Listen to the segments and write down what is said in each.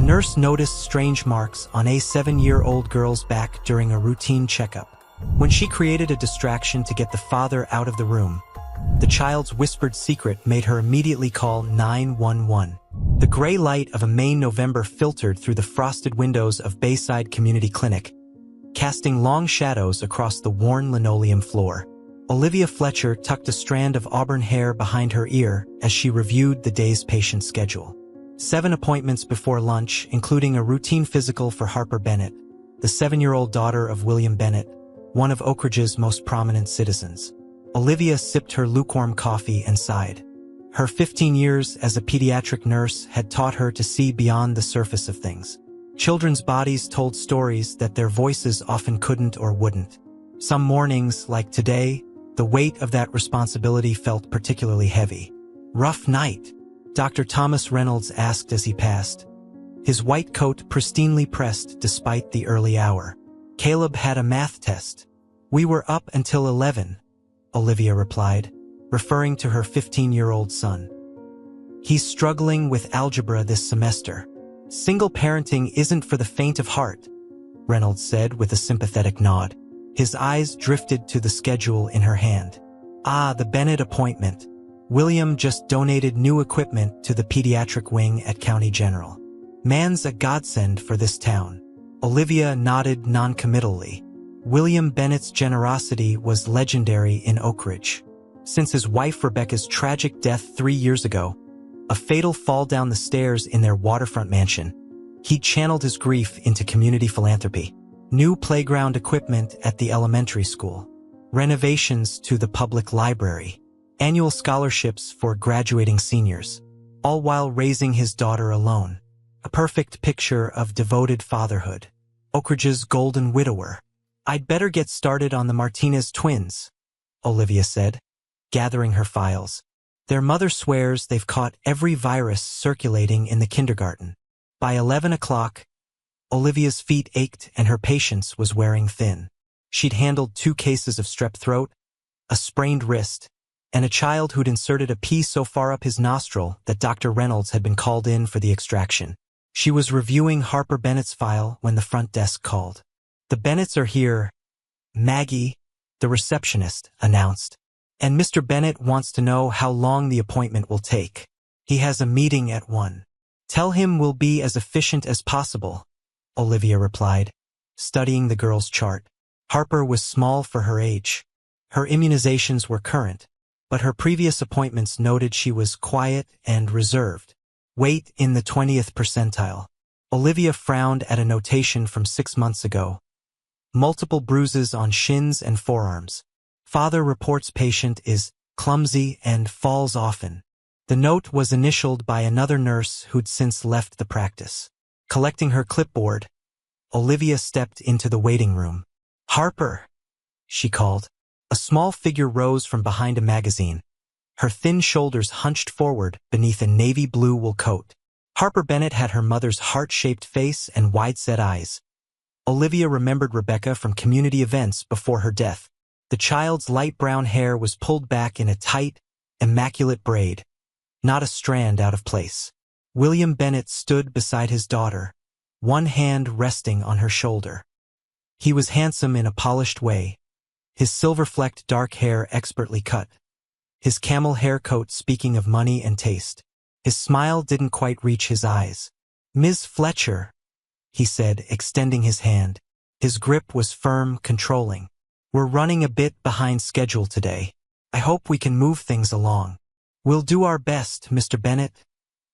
nurse noticed strange marks on a 7-year-old girl's back during a routine checkup. When she created a distraction to get the father out of the room, the child's whispered secret made her immediately call 911. The gray light of a May November filtered through the frosted windows of Bayside Community Clinic, casting long shadows across the worn linoleum floor. Olivia Fletcher tucked a strand of auburn hair behind her ear as she reviewed the day's patient schedule. 7 appointments before lunch, including a routine physical for Harper Bennett, the 7-year-old daughter of William Bennett, one of Oak Ridge's most prominent citizens. Olivia sipped her lukewarm coffee and sighed. Her 15 years as a pediatric nurse had taught her to see beyond the surface of things. Children's bodies told stories that their voices often couldn't or wouldn't. Some mornings, like today, the weight of that responsibility felt particularly heavy. "Rough night?" Dr. Thomas Reynolds asked as he passed, his white coat pristinely pressed despite the early hour. "Caleb had a math test. We were up until 11, Olivia replied, referring to her 15-year-old son. "He's struggling with algebra this semester. Single parenting isn't for the faint of heart," Reynolds said with a sympathetic nod. His eyes drifted to the schedule in her hand. "Ah, the Bennett appointment. William just donated new equipment to the pediatric wing at County General. Man's a godsend for this town." Olivia nodded noncommittally. William Bennett's generosity was legendary in Oak Ridge. Since his wife Rebecca's tragic death 3 years ago, a fatal fall down the stairs in their waterfront mansion, he channeled his grief into community philanthropy. New playground equipment at the elementary school, renovations to the public library, annual scholarships for graduating seniors, all while raising his daughter alone. A perfect picture of devoted fatherhood. Oak Ridge's golden widower. "I'd better get started on the Martinez twins," Olivia said, gathering her files. "Their mother swears they've caught every virus circulating in the kindergarten." By 11 o'clock, Olivia's feet ached and her patience was wearing thin. She'd handled 2 cases of strep throat, a sprained wrist, and a child who'd inserted a pea so far up his nostril that Dr. Reynolds had been called in for the extraction. She was reviewing Harper Bennett's file when the front desk called. "The Bennetts are here, Maggie," the receptionist announced. "And Mr. Bennett wants to know how long the appointment will take. He has a meeting at 1. "Tell him we'll be as efficient as possible," Olivia replied, studying the girl's chart. Harper was small for her age. Her immunizations were current, but her previous appointments noted she was quiet and reserved. Weight in the 20th percentile. Olivia frowned at a notation from 6 months ago. Multiple bruises on shins and forearms. Father reports patient is clumsy and falls often. The note was initialed by another nurse who'd since left the practice. Collecting her clipboard, Olivia stepped into the waiting room. "Harper," she called. A small figure rose from behind a magazine, her thin shoulders hunched forward beneath a navy blue wool coat. Harper Bennett had her mother's heart-shaped face and wide-set eyes. Olivia remembered Rebecca from community events before her death. The child's light brown hair was pulled back in a tight, immaculate braid, not a strand out of place. William Bennett stood beside his daughter, one hand resting on her shoulder. He was handsome in a polished way, his silver-flecked dark hair expertly cut, his camel hair coat speaking of money and taste. His smile didn't quite reach his eyes. "Ms. Fletcher," he said, extending his hand. His grip was firm, controlling. "We're running a bit behind schedule today. I hope we can move things along." "We'll do our best, Mr. Bennett,"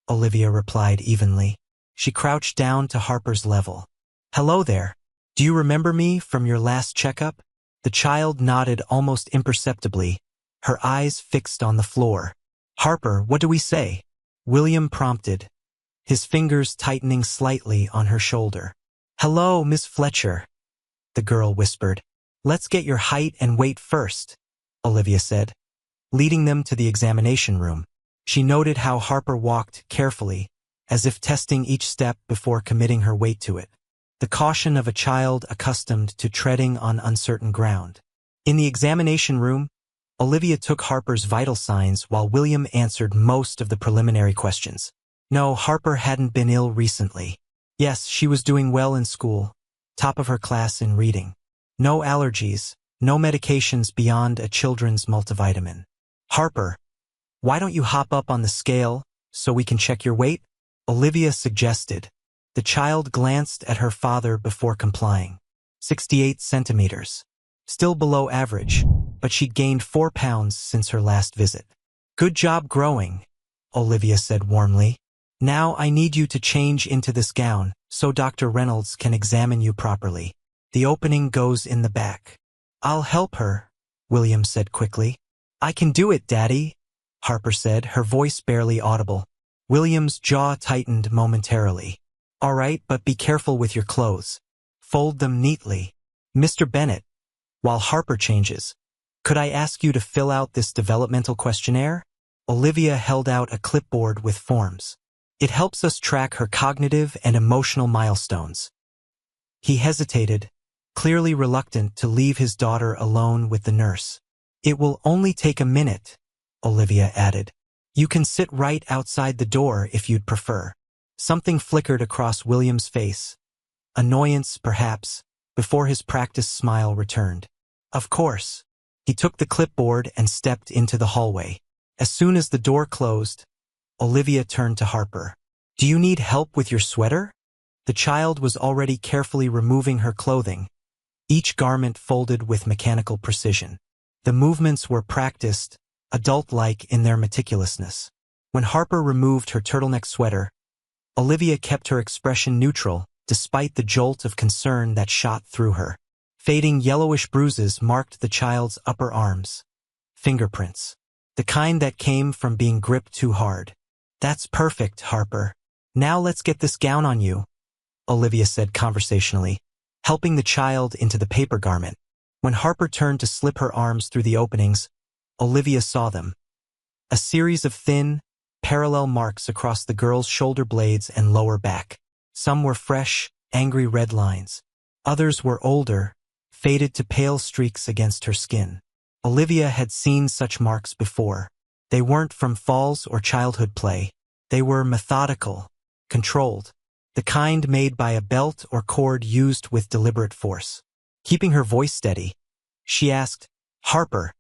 Olivia replied evenly. She crouched down to Harper's level. "Hello there. Do you remember me from your last checkup?" The child nodded almost imperceptibly, her eyes fixed on the floor. "Harper, what do we say?" William prompted, his fingers tightening slightly on her shoulder. "Hello, Miss Fletcher," the girl whispered. "Let's get your height and weight first," Olivia said, leading them to the examination room. She noted how Harper walked carefully, as if testing each step before committing her weight to it. The caution of a child accustomed to treading on uncertain ground. In the examination room, Olivia took Harper's vital signs while William answered most of the preliminary questions. No, Harper hadn't been ill recently. Yes, she was doing well in school, top of her class in reading. No allergies, no medications beyond a children's multivitamin. Harper, why don't you hop up on the scale so we can check your weight? Olivia suggested. The child glanced at her father before complying. 68 centimeters. Still below average, but she'd gained 4 pounds since her last visit. Good job growing, Olivia said warmly. Now I need you to change into this gown so Dr. Reynolds can examine you properly. The opening goes in the back. I'll help her, William said quickly. I can do it, Daddy, Harper said, her voice barely audible. William's jaw tightened momentarily. All right, but be careful with your clothes. Fold them neatly. Mr. Bennett, while Harper changes, could I ask you to fill out this developmental questionnaire? Olivia held out a clipboard with forms. It helps us track her cognitive and emotional milestones. He hesitated, clearly reluctant to leave his daughter alone with the nurse. It will only take a minute, Olivia added. You can sit right outside the door if you'd prefer. Something flickered across William's face. Annoyance, perhaps, before his practiced smile returned. Of course. He took the clipboard and stepped into the hallway. As soon as the door closed, Olivia turned to Harper. Do you need help with your sweater? The child was already carefully removing her clothing, each garment folded with mechanical precision. The movements were practiced, adult-like in their meticulousness. When Harper removed her turtleneck sweater, Olivia kept her expression neutral, despite the jolt of concern that shot through her. Fading yellowish bruises marked the child's upper arms. Fingerprints. The kind that came from being gripped too hard. That's perfect, Harper. Now let's get this gown on you, Olivia said conversationally, helping the child into the paper garment. When Harper turned to slip her arms through the openings, Olivia saw them. A series of thin, parallel marks across the girl's shoulder blades and lower back. Some were fresh, angry red lines. Others were older, faded to pale streaks against her skin. Olivia had seen such marks before. They weren't from falls or childhood play. They were methodical, controlled, the kind made by a belt or cord used with deliberate force. Keeping her voice steady, she asked, Harper,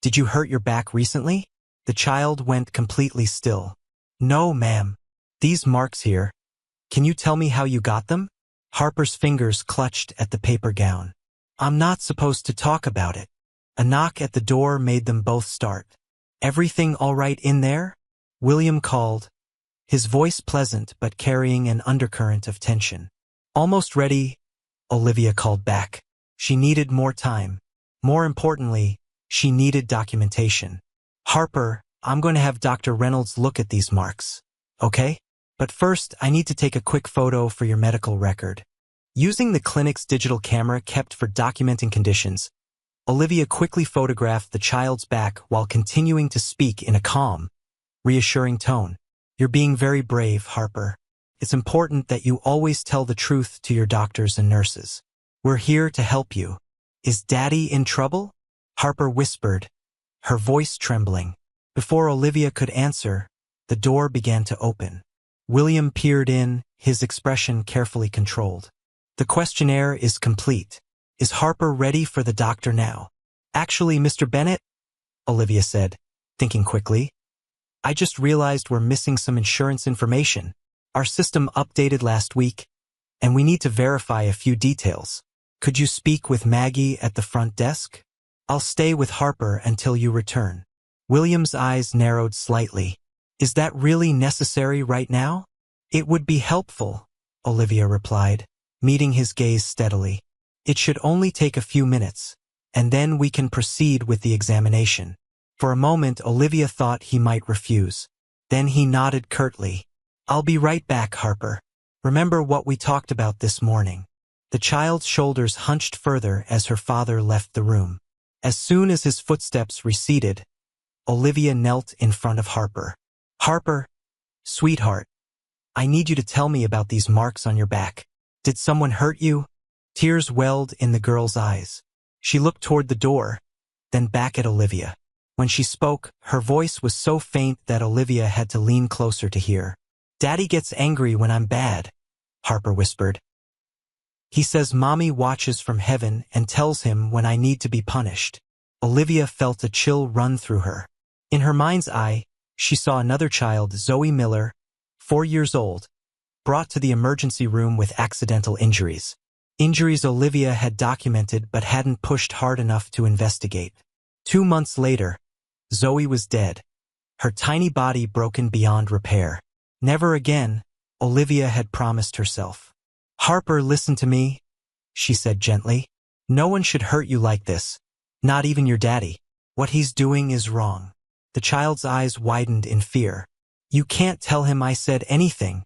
did you hurt your back recently? The child went completely still. No, ma'am. These marks here. Can you tell me how you got them? Harper's fingers clutched at the paper gown. I'm not supposed to talk about it. A knock at the door made them both start. Everything all right in there? William called, his voice pleasant but carrying an undercurrent of tension. Almost ready, Olivia called back. She needed more time. More importantly, she needed documentation. Harper, I'm going to have Dr. Reynolds look at these marks. Okay? But first, I need to take a quick photo for your medical record. Using the clinic's digital camera kept for documenting conditions, Olivia quickly photographed the child's back while continuing to speak in a calm, reassuring tone. You're being very brave, Harper. It's important that you always tell the truth to your doctors and nurses. We're here to help you. Is Daddy in trouble? Harper whispered, her voice trembling. Before Olivia could answer, the door began to open. William peered in, his expression carefully controlled. The questionnaire is complete. Is Harper ready for the doctor now? Actually, Mr. Bennett, Olivia said, thinking quickly. I just realized we're missing some insurance information. Our system updated last week, and we need to verify a few details. Could you speak with Maggie at the front desk? I'll stay with Harper until you return. William's eyes narrowed slightly. Is that really necessary right now? It would be helpful, Olivia replied, meeting his gaze steadily. It should only take a few minutes, and then we can proceed with the examination. For a moment, Olivia thought he might refuse. Then he nodded curtly. I'll be right back, Harper. Remember what we talked about this morning. The child's shoulders hunched further as her father left the room. As soon as his footsteps receded, Olivia knelt in front of Harper. Harper, sweetheart, I need you to tell me about these marks on your back. Did someone hurt you? Tears welled in the girl's eyes. She looked toward the door, then back at Olivia. When she spoke, her voice was so faint that Olivia had to lean closer to hear. Daddy gets angry when I'm bad. Harper whispered. He says Mommy watches from heaven and tells him when I need to be punished. Olivia felt a chill run through her. In her mind's eye, she saw another child, Zoe Miller, 4 years old, brought to the emergency room with accidental injuries. Injuries Olivia had documented but hadn't pushed hard enough to investigate. 2 months later, Zoe was dead, her tiny body broken beyond repair. Never again, Olivia had promised herself. Harper, listen to me, she said gently. No one should hurt you like this, not even your daddy. What he's doing is wrong. The child's eyes widened in fear. You can't tell him I said anything.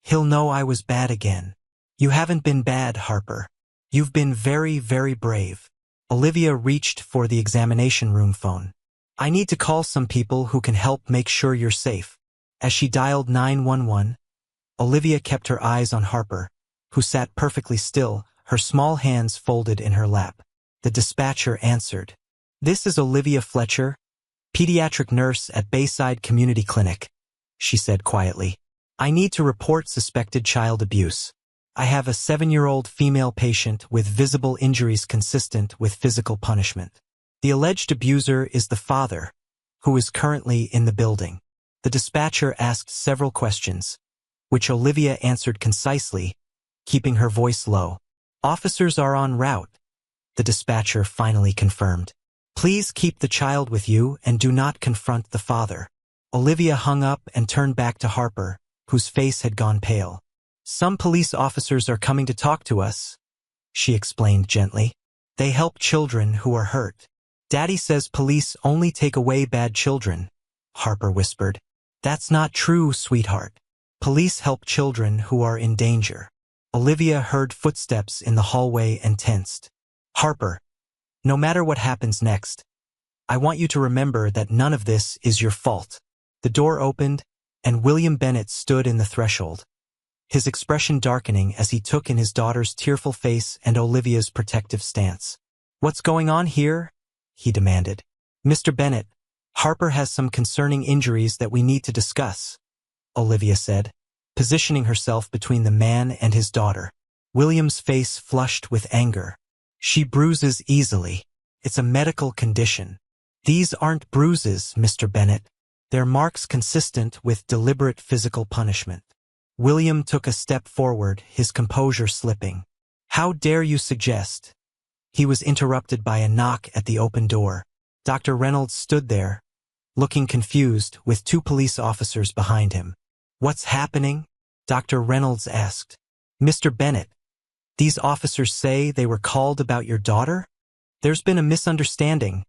He'll know I was bad again. You haven't been bad, Harper. You've been very, very brave. Olivia reached for the examination room phone. I need to call some people who can help make sure you're safe. As she dialed 911, Olivia kept her eyes on Harper, who sat perfectly still, her small hands folded in her lap. The dispatcher answered. This is Olivia Fletcher, pediatric nurse at Bayside Community Clinic, she said quietly. I need to report suspected child abuse. I have a 7-year-old female patient with visible injuries consistent with physical punishment. The alleged abuser is the father, who is currently in the building. The dispatcher asked several questions, which Olivia answered concisely, keeping her voice low. Officers are en route, the dispatcher finally confirmed. Please keep the child with you and do not confront the father. Olivia hung up and turned back to Harper, whose face had gone pale. Some police officers are coming to talk to us, she explained gently. They help children who are hurt. Daddy says police only take away bad children, Harper whispered. That's not true, sweetheart. Police help children who are in danger. Olivia heard footsteps in the hallway and tensed. Harper, no matter what happens next, I want you to remember that none of this is your fault. The door opened, and William Bennett stood in the threshold, his expression darkening as he took in his daughter's tearful face and Olivia's protective stance. What's going on here? He demanded. Mr. Bennett, Harper has some concerning injuries that we need to discuss, Olivia said, positioning herself between the man and his daughter. William's face flushed with anger. She bruises easily. It's a medical condition. These aren't bruises, Mr. Bennett. They're marks consistent with deliberate physical punishment. William took a step forward, his composure slipping. How dare you suggest? He was interrupted by a knock at the open door. Dr. Reynolds stood there, looking confused, with 2 police officers behind him. What's happening? Dr. Reynolds asked. Mr. Bennett, these officers say they were called about your daughter? There's been a misunderstanding,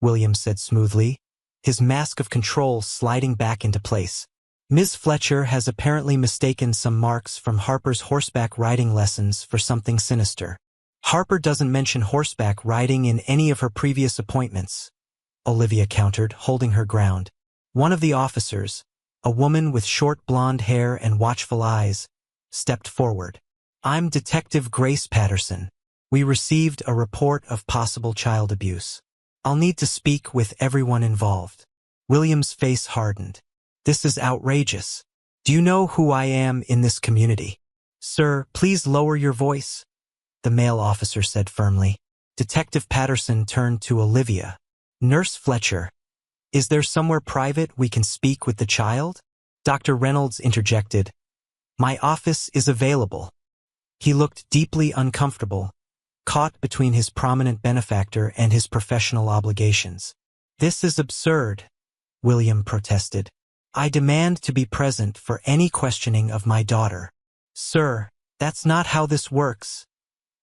William said smoothly, his mask of control sliding back into place. Ms. Fletcher has apparently mistaken some marks from Harper's horseback riding lessons for something sinister. Harper doesn't mention horseback riding in any of her previous appointments, Olivia countered, holding her ground. One of the officers, a woman with short blonde hair and watchful eyes, stepped forward. I'm Detective Grace Patterson. We received a report of possible child abuse. I'll need to speak with everyone involved. William's face hardened. This is outrageous. Do you know who I am in this community? Sir, please lower your voice, the male officer said firmly. Detective Patterson turned to Olivia. Nurse Fletcher, is there somewhere private we can speak with the child? Dr. Reynolds interjected. My office is available. He looked deeply uncomfortable, caught between his prominent benefactor and his professional obligations. This is absurd, William protested. I demand to be present for any questioning of my daughter. Sir, that's not how this works,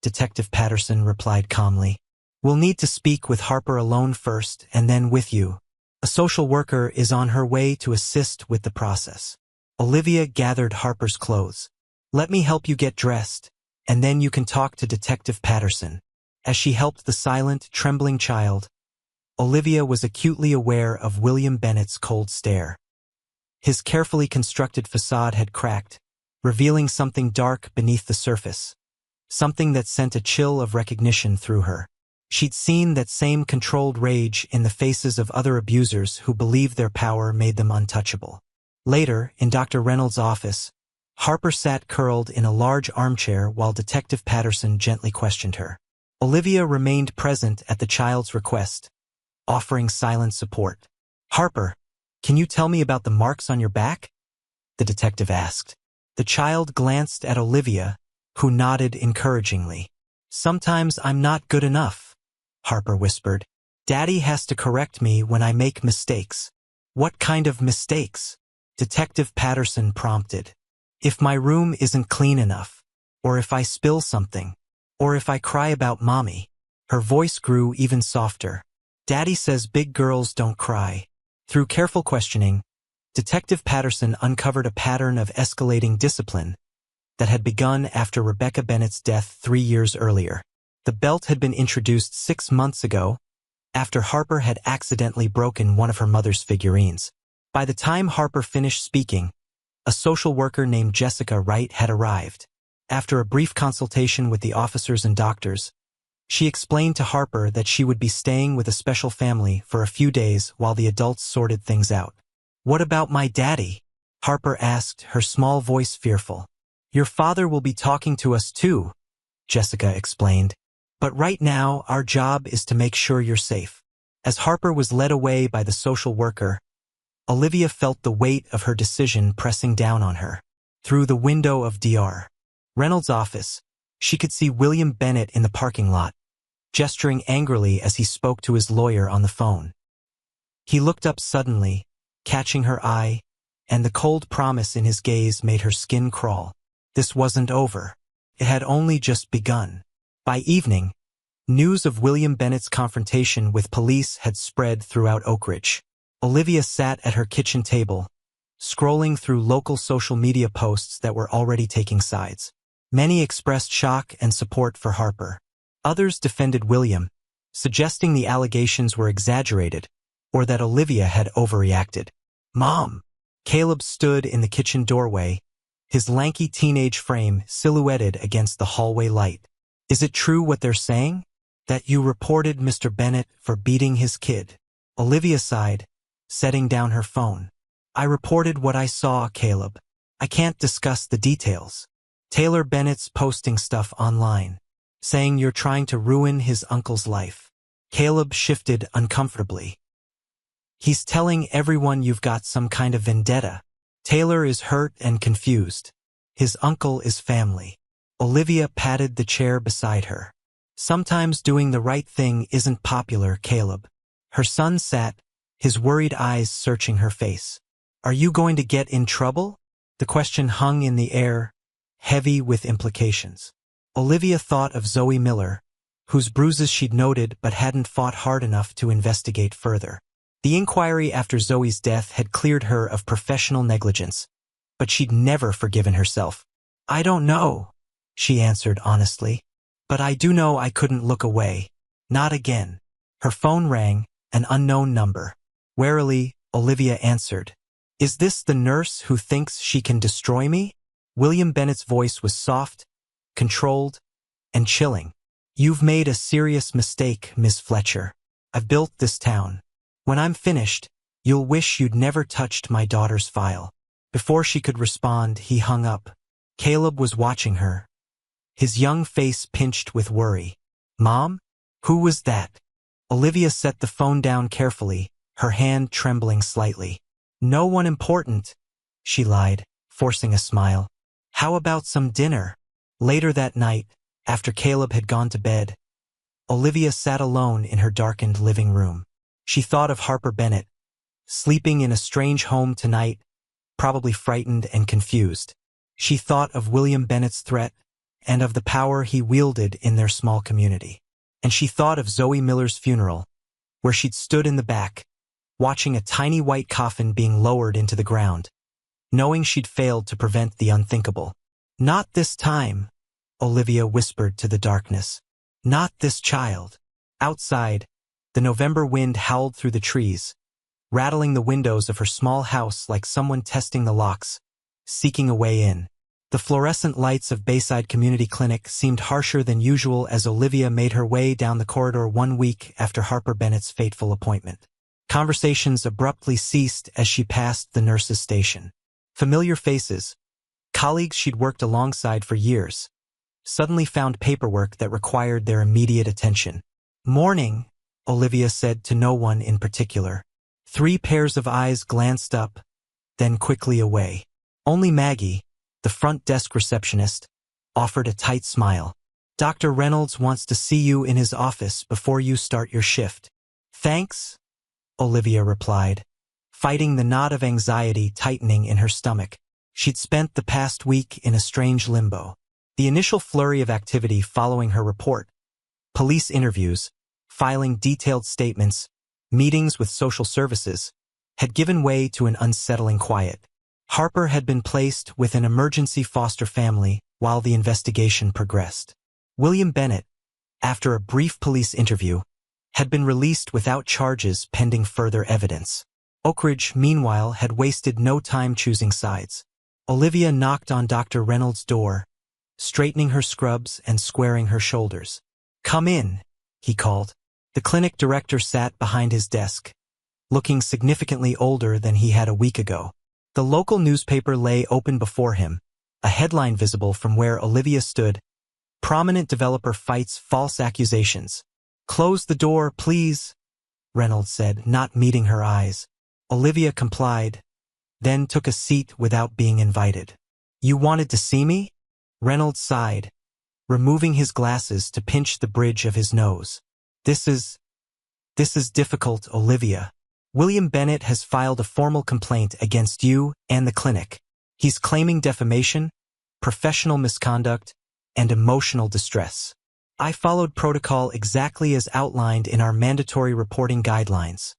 Detective Patterson replied calmly. We'll need to speak with Harper alone first and then with you. A social worker is on her way to assist with the process. Olivia gathered Harper's clothes. Let me help you get dressed, and then you can talk to Detective Patterson. As she helped the silent, trembling child, Olivia was acutely aware of William Bennett's cold stare. His carefully constructed facade had cracked, revealing something dark beneath the surface, something that sent a chill of recognition through her. She'd seen that same controlled rage in the faces of other abusers who believed their power made them untouchable. Later, in Dr. Reynolds' office, Harper sat curled in a large armchair while Detective Patterson gently questioned her. Olivia remained present at the child's request, offering silent support. "Harper, can you tell me about the marks on your back?" the detective asked. The child glanced at Olivia, who nodded encouragingly. "Sometimes I'm not good enough," Harper whispered. "Daddy has to correct me when I make mistakes." "What kind of mistakes?" Detective Patterson prompted. "If my room isn't clean enough, or if I spill something, or if I cry about mommy." Her voice grew even softer. "Daddy says big girls don't cry." Through careful questioning, Detective Patterson uncovered a pattern of escalating discipline that had begun after Rebecca Bennett's death 3 years earlier. The belt had been introduced 6 months ago, after Harper had accidentally broken one of her mother's figurines. By the time Harper finished speaking, a social worker named Jessica Wright had arrived. After a brief consultation with the officers and doctors, she explained to Harper that she would be staying with a special family for a few days while the adults sorted things out. "What about my daddy?" Harper asked, her small voice fearful. "Your father will be talking to us too," Jessica explained. "But right now, our job is to make sure you're safe." As Harper was led away by the social worker, Olivia felt the weight of her decision pressing down on her. Through the window of Dr. Reynolds' office, she could see William Bennett in the parking lot, gesturing angrily as he spoke to his lawyer on the phone. He looked up suddenly, catching her eye, and the cold promise in his gaze made her skin crawl. This wasn't over. It had only just begun. By evening, news of William Bennett's confrontation with police had spread throughout Oak Ridge. Olivia sat at her kitchen table, scrolling through local social media posts that were already taking sides. Many expressed shock and support for Harper. Others defended William, suggesting the allegations were exaggerated or that Olivia had overreacted. "Mom!" Caleb stood in the kitchen doorway, his lanky teenage frame silhouetted against the hallway light. "Is it true what they're saying? That you reported Mr. Bennett for beating his kid?" Olivia sighed, setting down her phone. "I reported what I saw, Caleb. I can't discuss the details. Taylor Bennett's posting stuff online, saying you're trying to ruin his uncle's life." Caleb shifted uncomfortably. "He's telling everyone you've got some kind of vendetta. Taylor is hurt and confused. His uncle is family." Olivia patted the chair beside her. "Sometimes doing the right thing isn't popular, Caleb." Her son sat, his worried eyes searching her face. "Are you going to get in trouble?" The question hung in the air, heavy with implications. Olivia thought of Zoe Miller, whose bruises she'd noted but hadn't fought hard enough to investigate further. The inquiry after Zoe's death had cleared her of professional negligence, but she'd never forgiven herself. "I don't know," she answered honestly. "But I do know I couldn't look away. Not again." Her phone rang, an unknown number. Warily, Olivia answered. "Is this the nurse who thinks she can destroy me?" William Bennett's voice was soft, controlled, and chilling. "You've made a serious mistake, Miss Fletcher. I've built this town. When I'm finished, you'll wish you'd never touched my daughter's file." Before she could respond, he hung up. Caleb was watching her, his young face pinched with worry. "Mom? Who was that?" Olivia set the phone down carefully, her hand trembling slightly. "No one important," she lied, forcing a smile. "How about some dinner?" Later that night, after Caleb had gone to bed, Olivia sat alone in her darkened living room. She thought of Harper Bennett, sleeping in a strange home tonight, probably frightened and confused. She thought of William Bennett's threat and of the power he wielded in their small community. And she thought of Zoe Miller's funeral, where she'd stood in the back, watching a tiny white coffin being lowered into the ground, knowing she'd failed to prevent the unthinkable. "Not this time," Olivia whispered to the darkness. "Not this child." Outside, the November wind howled through the trees, rattling the windows of her small house like someone testing the locks, seeking a way in. The fluorescent lights of Bayside Community Clinic seemed harsher than usual as Olivia made her way down the corridor 1 week after Harper Bennett's fateful appointment. Conversations abruptly ceased as she passed the nurse's station. Familiar faces, Colleagues she'd worked alongside for years suddenly found paperwork that required their immediate attention. "Morning," Olivia said to no one in particular. 3 pairs of eyes glanced up, then quickly away. Only Maggie, the front desk receptionist, offered a tight smile. "Dr. Reynolds wants to see you in his office before you start your shift." "Thanks," Olivia replied, fighting the knot of anxiety tightening in her stomach. She'd spent the past week in a strange limbo. The initial flurry of activity following her report, police interviews, filing detailed statements, meetings with social services, had given way to an unsettling quiet. Harper had been placed with an emergency foster family while the investigation progressed. William Bennett, after a brief police interview, had been released without charges pending further evidence. Oakridge, meanwhile, had wasted no time choosing sides. Olivia knocked on Dr. Reynolds' door, straightening her scrubs and squaring her shoulders. "Come in," he called. The clinic director sat behind his desk, looking significantly older than he had a week ago. The local newspaper lay open before him, a headline visible from where Olivia stood: "Prominent developer fights false accusations." "Close the door, please," Reynolds said, not meeting her eyes. Olivia complied, then took a seat without being invited. "You wanted to see me?" Reynolds sighed, removing his glasses to pinch the bridge of his nose. This is difficult, Olivia. William Bennett has filed a formal complaint against you and the clinic. He's claiming defamation, professional misconduct, and emotional distress. I followed protocol exactly as outlined in our mandatory reporting guidelines,"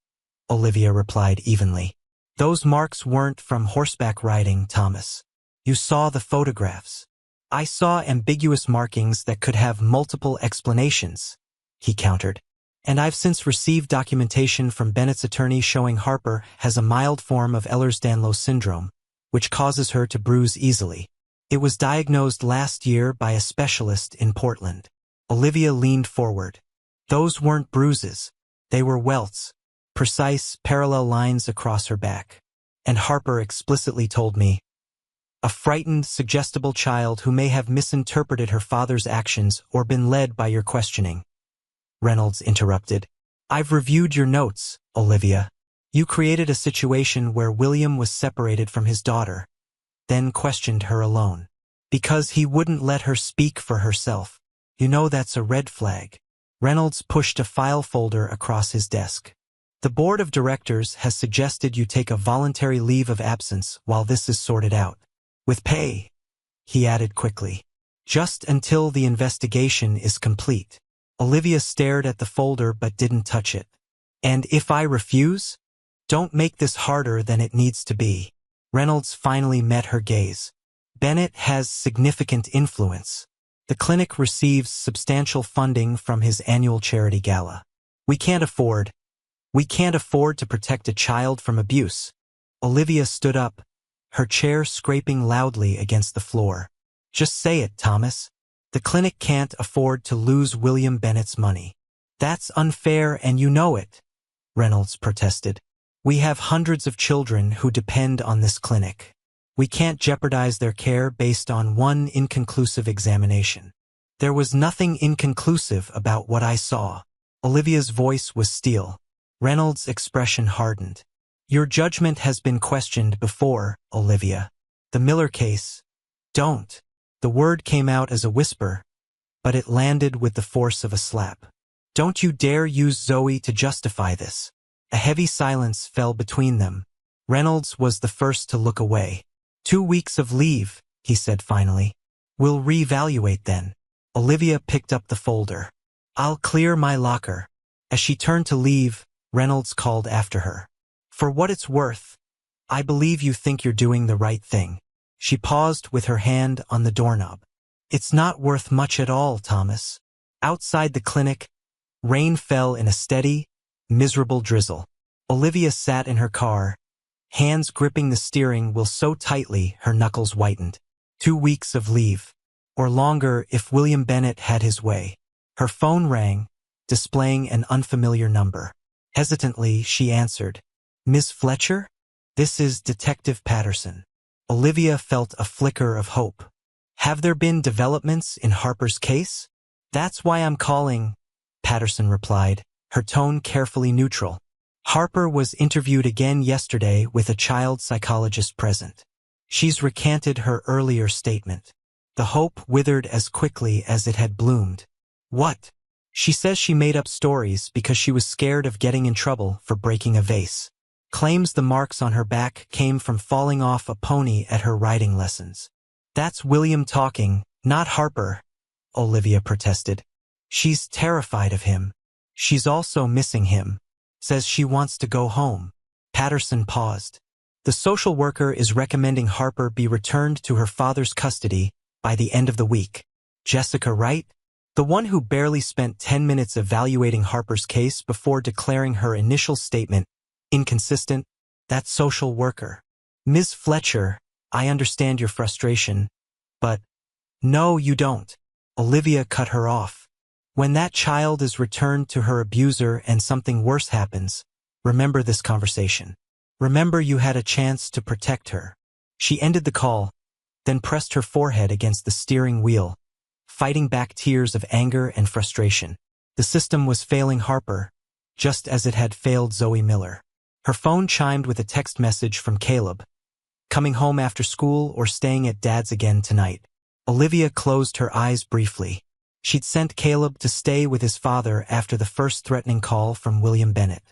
Olivia replied evenly. "Those marks weren't from horseback riding, Thomas. You saw the photographs." "I saw ambiguous markings that could have multiple explanations," he countered. "And I've since received documentation from Bennett's attorney showing Harper has a mild form of Ehlers-Danlos syndrome, which causes her to bruise easily. It was diagnosed last year by a specialist in Portland." Olivia leaned forward. "Those weren't bruises. They were welts, precise, parallel lines across her back. And Harper explicitly told me, a frightened, suggestible child who may have misinterpreted her father's actions or been led by your questioning." Reynolds interrupted. "I've reviewed your notes, Olivia. You created a situation where William was separated from his daughter, then questioned her alone, because he wouldn't let her speak for herself. You know that's a red flag." Reynolds pushed a file folder across his desk. "The board of directors has suggested you take a voluntary leave of absence while this is sorted out. With pay," he added quickly. "Just until the investigation is complete." Olivia stared at the folder but didn't touch it. "And if I refuse? Don't make this harder than it needs to be." Reynolds finally met her gaze. "Bennett has significant influence. The clinic receives substantial funding from his annual charity gala. We can't afford to protect a child from abuse." Olivia stood up, her chair scraping loudly against the floor. "Just say it, Thomas. The clinic can't afford to lose William Bennett's money." "That's unfair and you know it," Reynolds protested. "We have hundreds of children who depend on this clinic. We can't jeopardize their care based on one inconclusive examination." "There was nothing inconclusive about what I saw." Olivia's voice was steel. Reynolds' expression hardened. "Your judgment has been questioned before, Olivia. The Miller case." "Don't." The word came out as a whisper, but it landed with the force of a slap. "Don't you dare use Zoe to justify this." A heavy silence fell between them. Reynolds was the first to look away. 2 weeks of leave," he said finally. "We'll reevaluate then." Olivia picked up the folder. "I'll clear my locker." As she turned to leave, Reynolds called after her. "For what it's worth, I believe you think you're doing the right thing." She paused with her hand on the doorknob. "It's not worth much at all, Thomas." Outside the clinic, rain fell in a steady, miserable drizzle. Olivia sat in her car, hands gripping the steering wheel so tightly her knuckles whitened. 2 weeks of leave. Or longer if William Bennett had his way. Her phone rang, displaying an unfamiliar number. Hesitantly, she answered. "Miss Fletcher? This is Detective Patterson." Olivia felt a flicker of hope. Have there been developments in Harper's case? That's why I'm calling, Patterson replied, her tone carefully neutral. Harper was interviewed again yesterday with a child psychologist present. She's recanted her earlier statement. The hope withered as quickly as it had bloomed. What? She says she made up stories because she was scared of getting in trouble for breaking a vase. Claims the marks on her back came from falling off a pony at her riding lessons. That's William talking, not Harper, Olivia protested. She's terrified of him. She's also missing him. Says she wants to go home. Patterson paused. The social worker is recommending Harper be returned to her father's custody by the end of the week. Jessica Wright? The one who barely spent 10 minutes evaluating Harper's case before declaring her initial statement inconsistent, that social worker. Ms. Fletcher, I understand your frustration, but no, you don't. Olivia cut her off. When that child is returned to her abuser and something worse happens, remember this conversation. Remember you had a chance to protect her. She ended the call, then pressed her forehead against the steering wheel, fighting back tears of anger and frustration. The system was failing Harper, just as it had failed Zoe Miller. Her phone chimed with a text message from Caleb. Coming home after school or staying at Dad's again tonight? Olivia closed her eyes briefly. She'd sent Caleb to stay with his father after the first threatening call from William Bennett.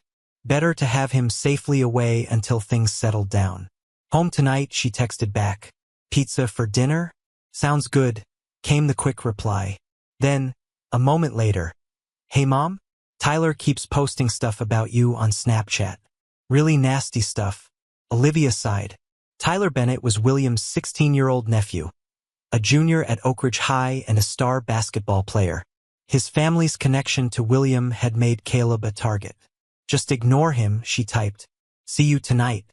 Better to have him safely away until things settled down. Home tonight, she texted back. Pizza for dinner? Sounds good, came the quick reply. Then, a moment later, hey Mom? Tyler keeps posting stuff about you on Snapchat. Really nasty stuff. Olivia sighed. Tyler Bennett was William's 16-year-old nephew, a junior at Oak Ridge High and a star basketball player. His family's connection to William had made Caleb a target. Just ignore him, she typed. See you tonight.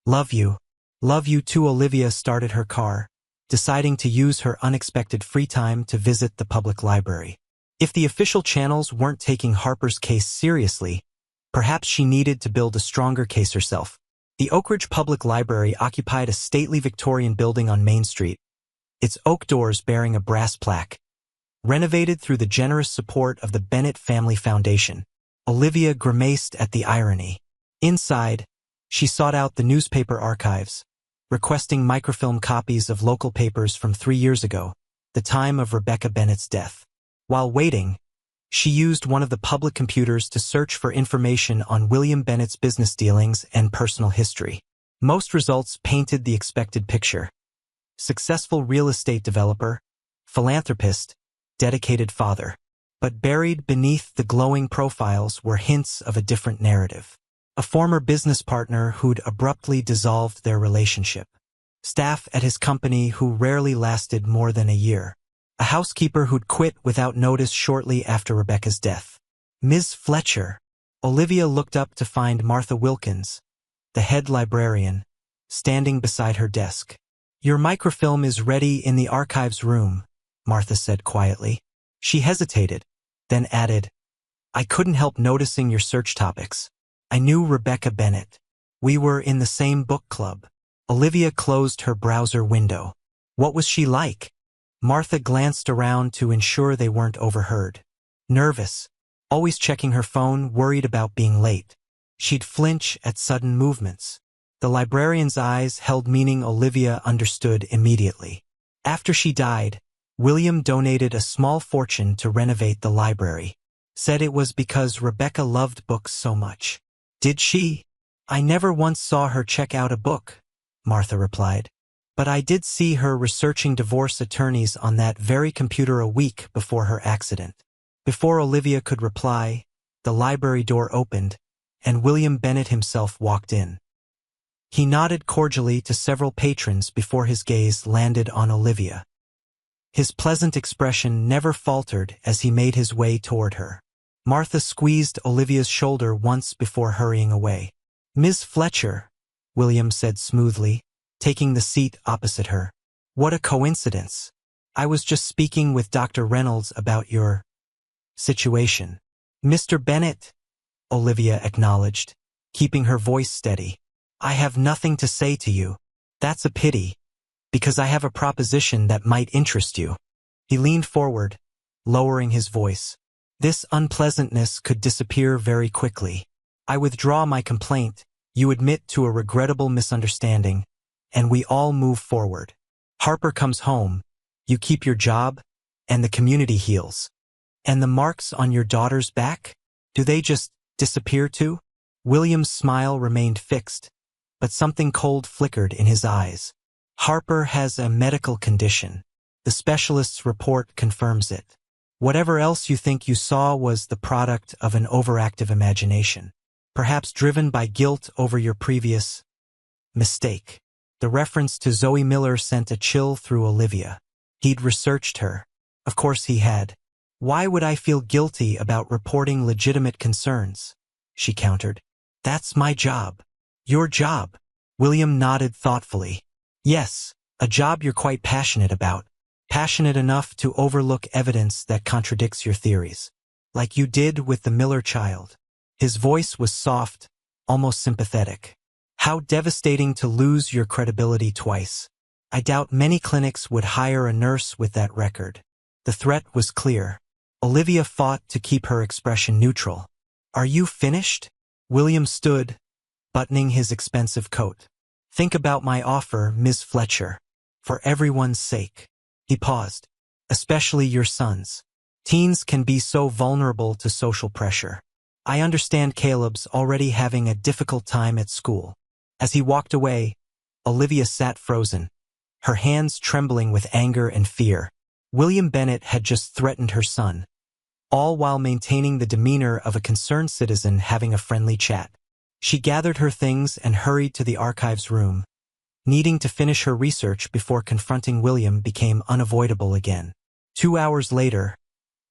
Love you. Love you too. Olivia started her car, deciding to use her unexpected free time to visit the public library. If the official channels weren't taking Harper's case seriously, perhaps she needed to build a stronger case herself. The Oak Ridge Public Library occupied a stately Victorian building on Main Street, its oak doors bearing a brass plaque. Renovated through the generous support of the Bennett Family Foundation. Olivia grimaced at the irony. Inside, she sought out the newspaper archives, requesting microfilm copies of local papers from 3 years ago, the time of Rebecca Bennett's death. While waiting, she used one of the public computers to search for information on William Bennett's business dealings and personal history. Most results painted the expected picture. Successful real estate developer, philanthropist, dedicated father. But buried beneath the glowing profiles were hints of a different narrative. A former business partner who'd abruptly dissolved their relationship. Staff at his company who rarely lasted more than a year. A housekeeper who'd quit without notice shortly after Rebecca's death. Ms. Fletcher. Olivia looked up to find Martha Wilkins, the head librarian, standing beside her desk. Your microfilm is ready in the archives room, Martha said quietly. She hesitated, then added, I couldn't help noticing your search topics. I knew Rebecca Bennett. We were in the same book club. Olivia closed her browser window. What was she like? Martha glanced around to ensure they weren't overheard. Nervous, always checking her phone, worried about being late. She'd flinch at sudden movements. The librarian's eyes held meaning Olivia understood immediately. After she died, William donated a small fortune to renovate the library. Said it was because Rebecca loved books so much. Did she? I never once saw her check out a book, Martha replied. But I did see her researching divorce attorneys on that very computer a week before her accident. Before Olivia could reply, the library door opened, and William Bennett himself walked in. He nodded cordially to several patrons before his gaze landed on Olivia. His pleasant expression never faltered as he made his way toward her. Martha squeezed Olivia's shoulder once before hurrying away. Ms. Fletcher, William said smoothly, taking the seat opposite her. What a coincidence. I was just speaking with Dr. Reynolds about your situation. Mr. Bennett, Olivia acknowledged, keeping her voice steady. I have nothing to say to you. That's a pity. Because I have a proposition that might interest you. He leaned forward, lowering his voice. This unpleasantness could disappear very quickly. I withdraw my complaint, you admit to a regrettable misunderstanding, and we all move forward. Harper comes home, you keep your job, and the community heals. And the marks on your daughter's back? Do they just disappear too? William's smile remained fixed, but something cold flickered in his eyes. Harper has a medical condition. The specialist's report confirms it. Whatever else you think you saw was the product of an overactive imagination, perhaps driven by guilt over your previous mistake. The reference to Zoe Miller sent a chill through Olivia. He'd researched her. Of course he had. Why would I feel guilty about reporting legitimate concerns? She countered. That's my job. Your job. William nodded thoughtfully. Yes, a job you're quite passionate about. Passionate enough to overlook evidence that contradicts your theories. Like you did with the Miller child. His voice was soft, almost sympathetic. How devastating to lose your credibility twice. I doubt many clinics would hire a nurse with that record. The threat was clear. Olivia fought to keep her expression neutral. Are you finished? William stood, buttoning his expensive coat. Think about my offer, Ms. Fletcher. For everyone's sake. He paused. Especially your sons. Teens can be so vulnerable to social pressure. I understand Caleb's already having a difficult time at school. As he walked away, Olivia sat frozen, her hands trembling with anger and fear. William Bennett had just threatened her son, all while maintaining the demeanor of a concerned citizen having a friendly chat. She gathered her things and hurried to the archives room. Needing to finish her research before confronting William became unavoidable again. 2 hours later,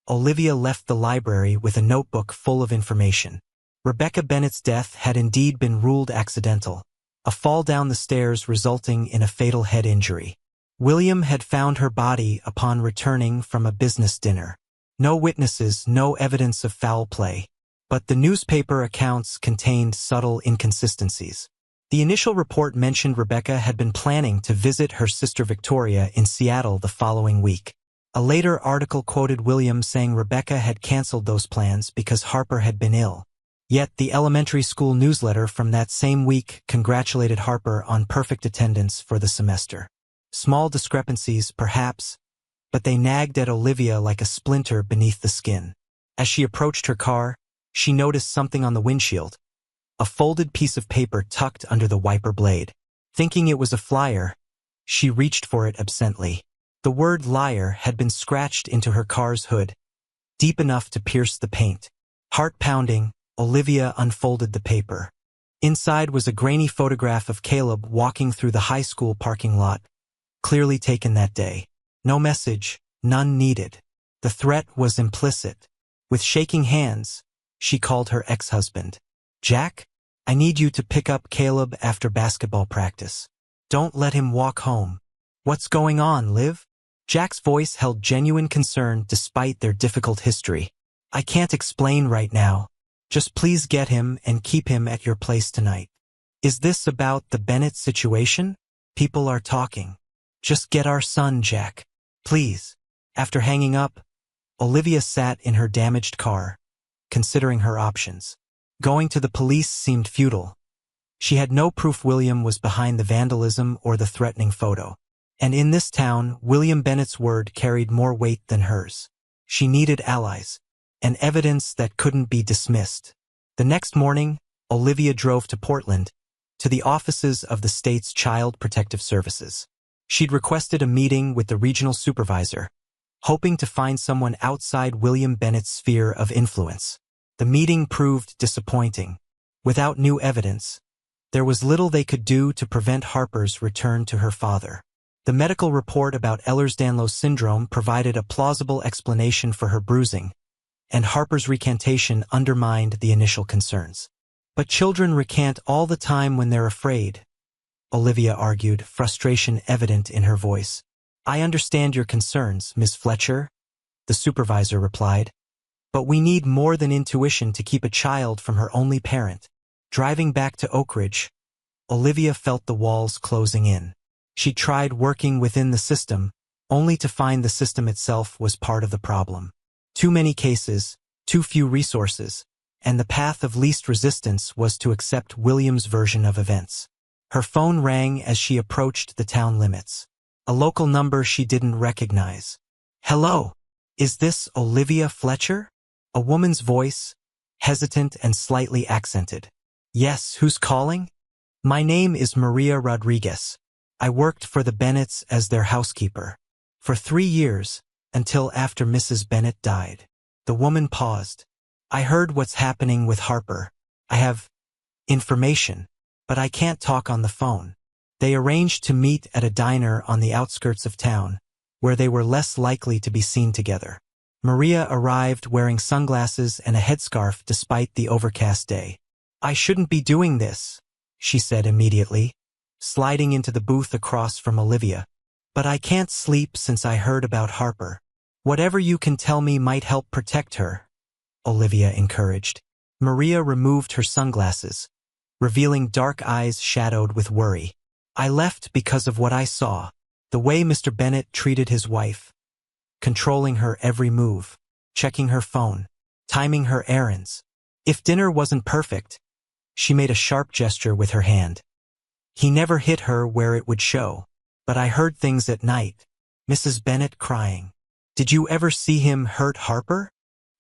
Olivia left the library with a notebook full of information. Rebecca Bennett's death had indeed been ruled accidental, a fall down the stairs resulting in a fatal head injury. William had found her body upon returning from a business dinner. No witnesses, no evidence of foul play. But the newspaper accounts contained subtle inconsistencies. The initial report mentioned Rebecca had been planning to visit her sister Victoria in Seattle the following week. A later article quoted William saying Rebecca had canceled those plans because Harper had been ill. Yet the elementary school newsletter from that same week congratulated Harper on perfect attendance for the semester. Small discrepancies, perhaps, but they nagged at Olivia like a splinter beneath the skin. As she approached her car, she noticed something on the windshield. A folded piece of paper tucked under the wiper blade. Thinking it was a flyer, she reached for it absently. The word liar had been scratched into her car's hood, deep enough to pierce the paint. Heart pounding, Olivia unfolded the paper. Inside was a grainy photograph of Caleb walking through the high school parking lot, clearly taken that day. No message, none needed. The threat was implicit. With shaking hands, she called her ex-husband. Jack, I need you to pick up Caleb after basketball practice. Don't let him walk home. What's going on, Liv? Jack's voice held genuine concern despite their difficult history. I can't explain right now. Just please get him and keep him at your place tonight. Is this about the Bennett situation? People are talking. Just get our son, Jack. Please. After hanging up, Olivia sat in her damaged car, considering her options. Going to the police seemed futile. She had no proof William was behind the vandalism or the threatening photo. And in this town, William Bennett's word carried more weight than hers. She needed allies, and evidence that couldn't be dismissed. The next morning, Olivia drove to Portland, to the offices of the state's Child Protective Services. She'd requested a meeting with the regional supervisor, hoping to find someone outside William Bennett's sphere of influence. The meeting proved disappointing. Without new evidence, there was little they could do to prevent Harper's return to her father. The medical report about Ehlers-Danlos syndrome provided a plausible explanation for her bruising, and Harper's recantation undermined the initial concerns. But children recant all the time when they're afraid, Olivia argued, frustration evident in her voice. I understand your concerns, Ms. Fletcher, the supervisor replied. But we need more than intuition to keep a child from her only parent. Driving back to Oak Ridge, Olivia felt the walls closing in. She tried working within the system, only to find the system itself was part of the problem. Too many cases, too few resources, and the path of least resistance was to accept William's version of events. Her phone rang as she approached the town limits. A local number she didn't recognize. "Hello, is this Olivia Fletcher?" A woman's voice, hesitant and slightly accented. "Yes, who's calling?" "My name is Maria Rodriguez. I worked for the Bennetts as their housekeeper. For 3 years, until after Mrs. Bennett died." The woman paused. "I heard what's happening with Harper. I have information, but I can't talk on the phone." They arranged to meet at a diner on the outskirts of town, where they were less likely to be seen together. Maria arrived wearing sunglasses and a headscarf despite the overcast day. "I shouldn't be doing this," she said immediately, sliding into the booth across from Olivia. "But I can't sleep since I heard about Harper. Whatever you can tell me might help protect her," Olivia encouraged. Maria removed her sunglasses, revealing dark eyes shadowed with worry. "I left because of what I saw. The way Mr. Bennett treated his wife. Controlling her every move, checking her phone, timing her errands. If dinner wasn't perfect," she made a sharp gesture with her hand. "He never hit her where it would show. But I heard things at night. Mrs. Bennett crying. Did you ever see him hurt Harper?"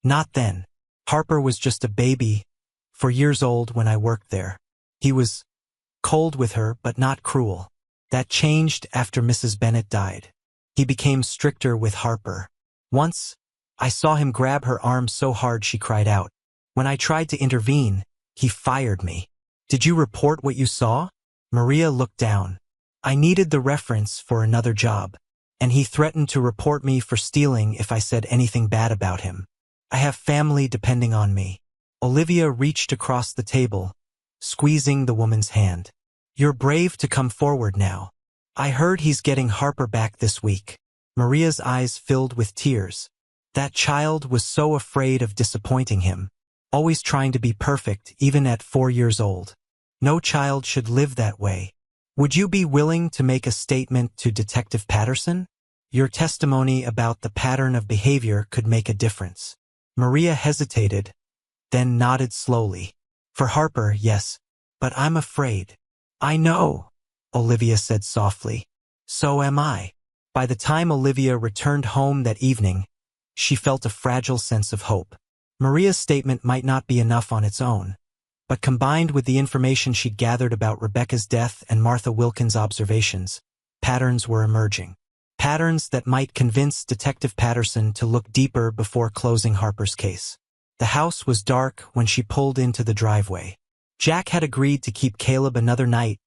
"Not then. Harper was just a baby, 4 years old when I worked there. He was cold with her but not cruel. That changed after Mrs. Bennett died. He became stricter with Harper. Once, I saw him grab her arm so hard she cried out. When I tried to intervene, he fired me." "Did you report what you saw?" Maria looked down. "I needed the reference for another job, and he threatened to report me for stealing if I said anything bad about him. I have family depending on me." Olivia reached across the table, squeezing the woman's hand. "You're brave to come forward now. I heard he's getting Harper back this week." Maria's eyes filled with tears. That child was so afraid of disappointing him, always trying to be perfect even at 4 years old. No child should live that way. "Would you be willing to make a statement to Detective Patterson? Your testimony about the pattern of behavior could make a difference." Maria hesitated, then nodded slowly. "For Harper, yes, but I'm afraid." "I know," Olivia said softly. "So am I." By the time Olivia returned home that evening, she felt a fragile sense of hope. Maria's statement might not be enough on its own, but combined with the information she'd gathered about Rebecca's death and Martha Wilkins' observations, patterns were emerging. Patterns that might convince Detective Patterson to look deeper before closing Harper's case. The house was dark when she pulled into the driveway. Jack had agreed to keep Caleb another night,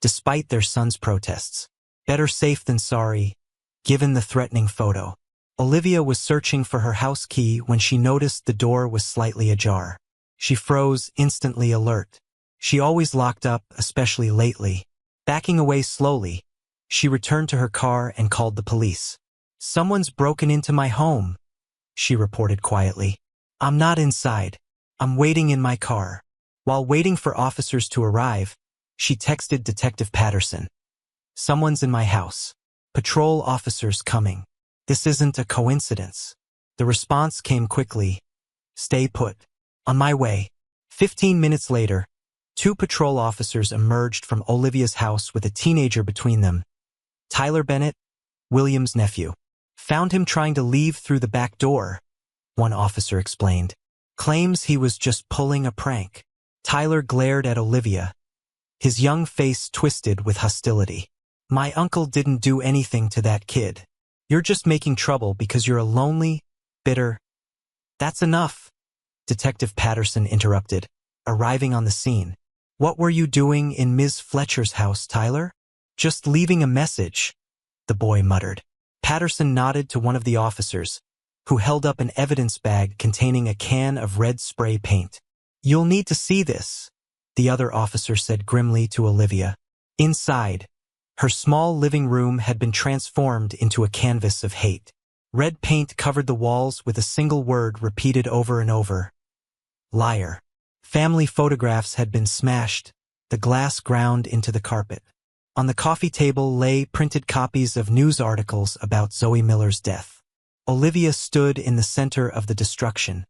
despite their son's protests. Better safe than sorry, given the threatening photo. Olivia was searching for her house key when she noticed the door was slightly ajar. She froze, instantly alert. She always locked up, especially lately. Backing away slowly, she returned to her car and called the police. "Someone's broken into my home," she reported quietly. "I'm not inside. I'm waiting in my car." While waiting for officers to arrive, she texted Detective Patterson. "Someone's in my house. Patrol officers coming. This isn't a coincidence." The response came quickly. "Stay put. On my way." 15 minutes later, 2 patrol officers emerged from Olivia's house with a teenager between them. Tyler Bennett, William's nephew. "Found him trying to leave through the back door," one officer explained. "Claims he was just pulling a prank." Tyler glared at Olivia, his young face twisted with hostility. "My uncle didn't do anything to that kid. You're just making trouble because you're a lonely, bitter—" "That's enough," Detective Patterson interrupted, arriving on the scene. "What were you doing in Ms. Fletcher's house, Tyler?" "Just leaving a message," the boy muttered. Patterson nodded to one of the officers, who held up an evidence bag containing a can of red spray paint. "You'll need to see this," the other officer said grimly to Olivia. Inside, her small living room had been transformed into a canvas of hate. Red paint covered the walls with a single word repeated over and over. Liar. Family photographs had been smashed, the glass ground into the carpet. On the coffee table lay printed copies of news articles about Zoe Miller's death. Olivia stood in the center of the destruction,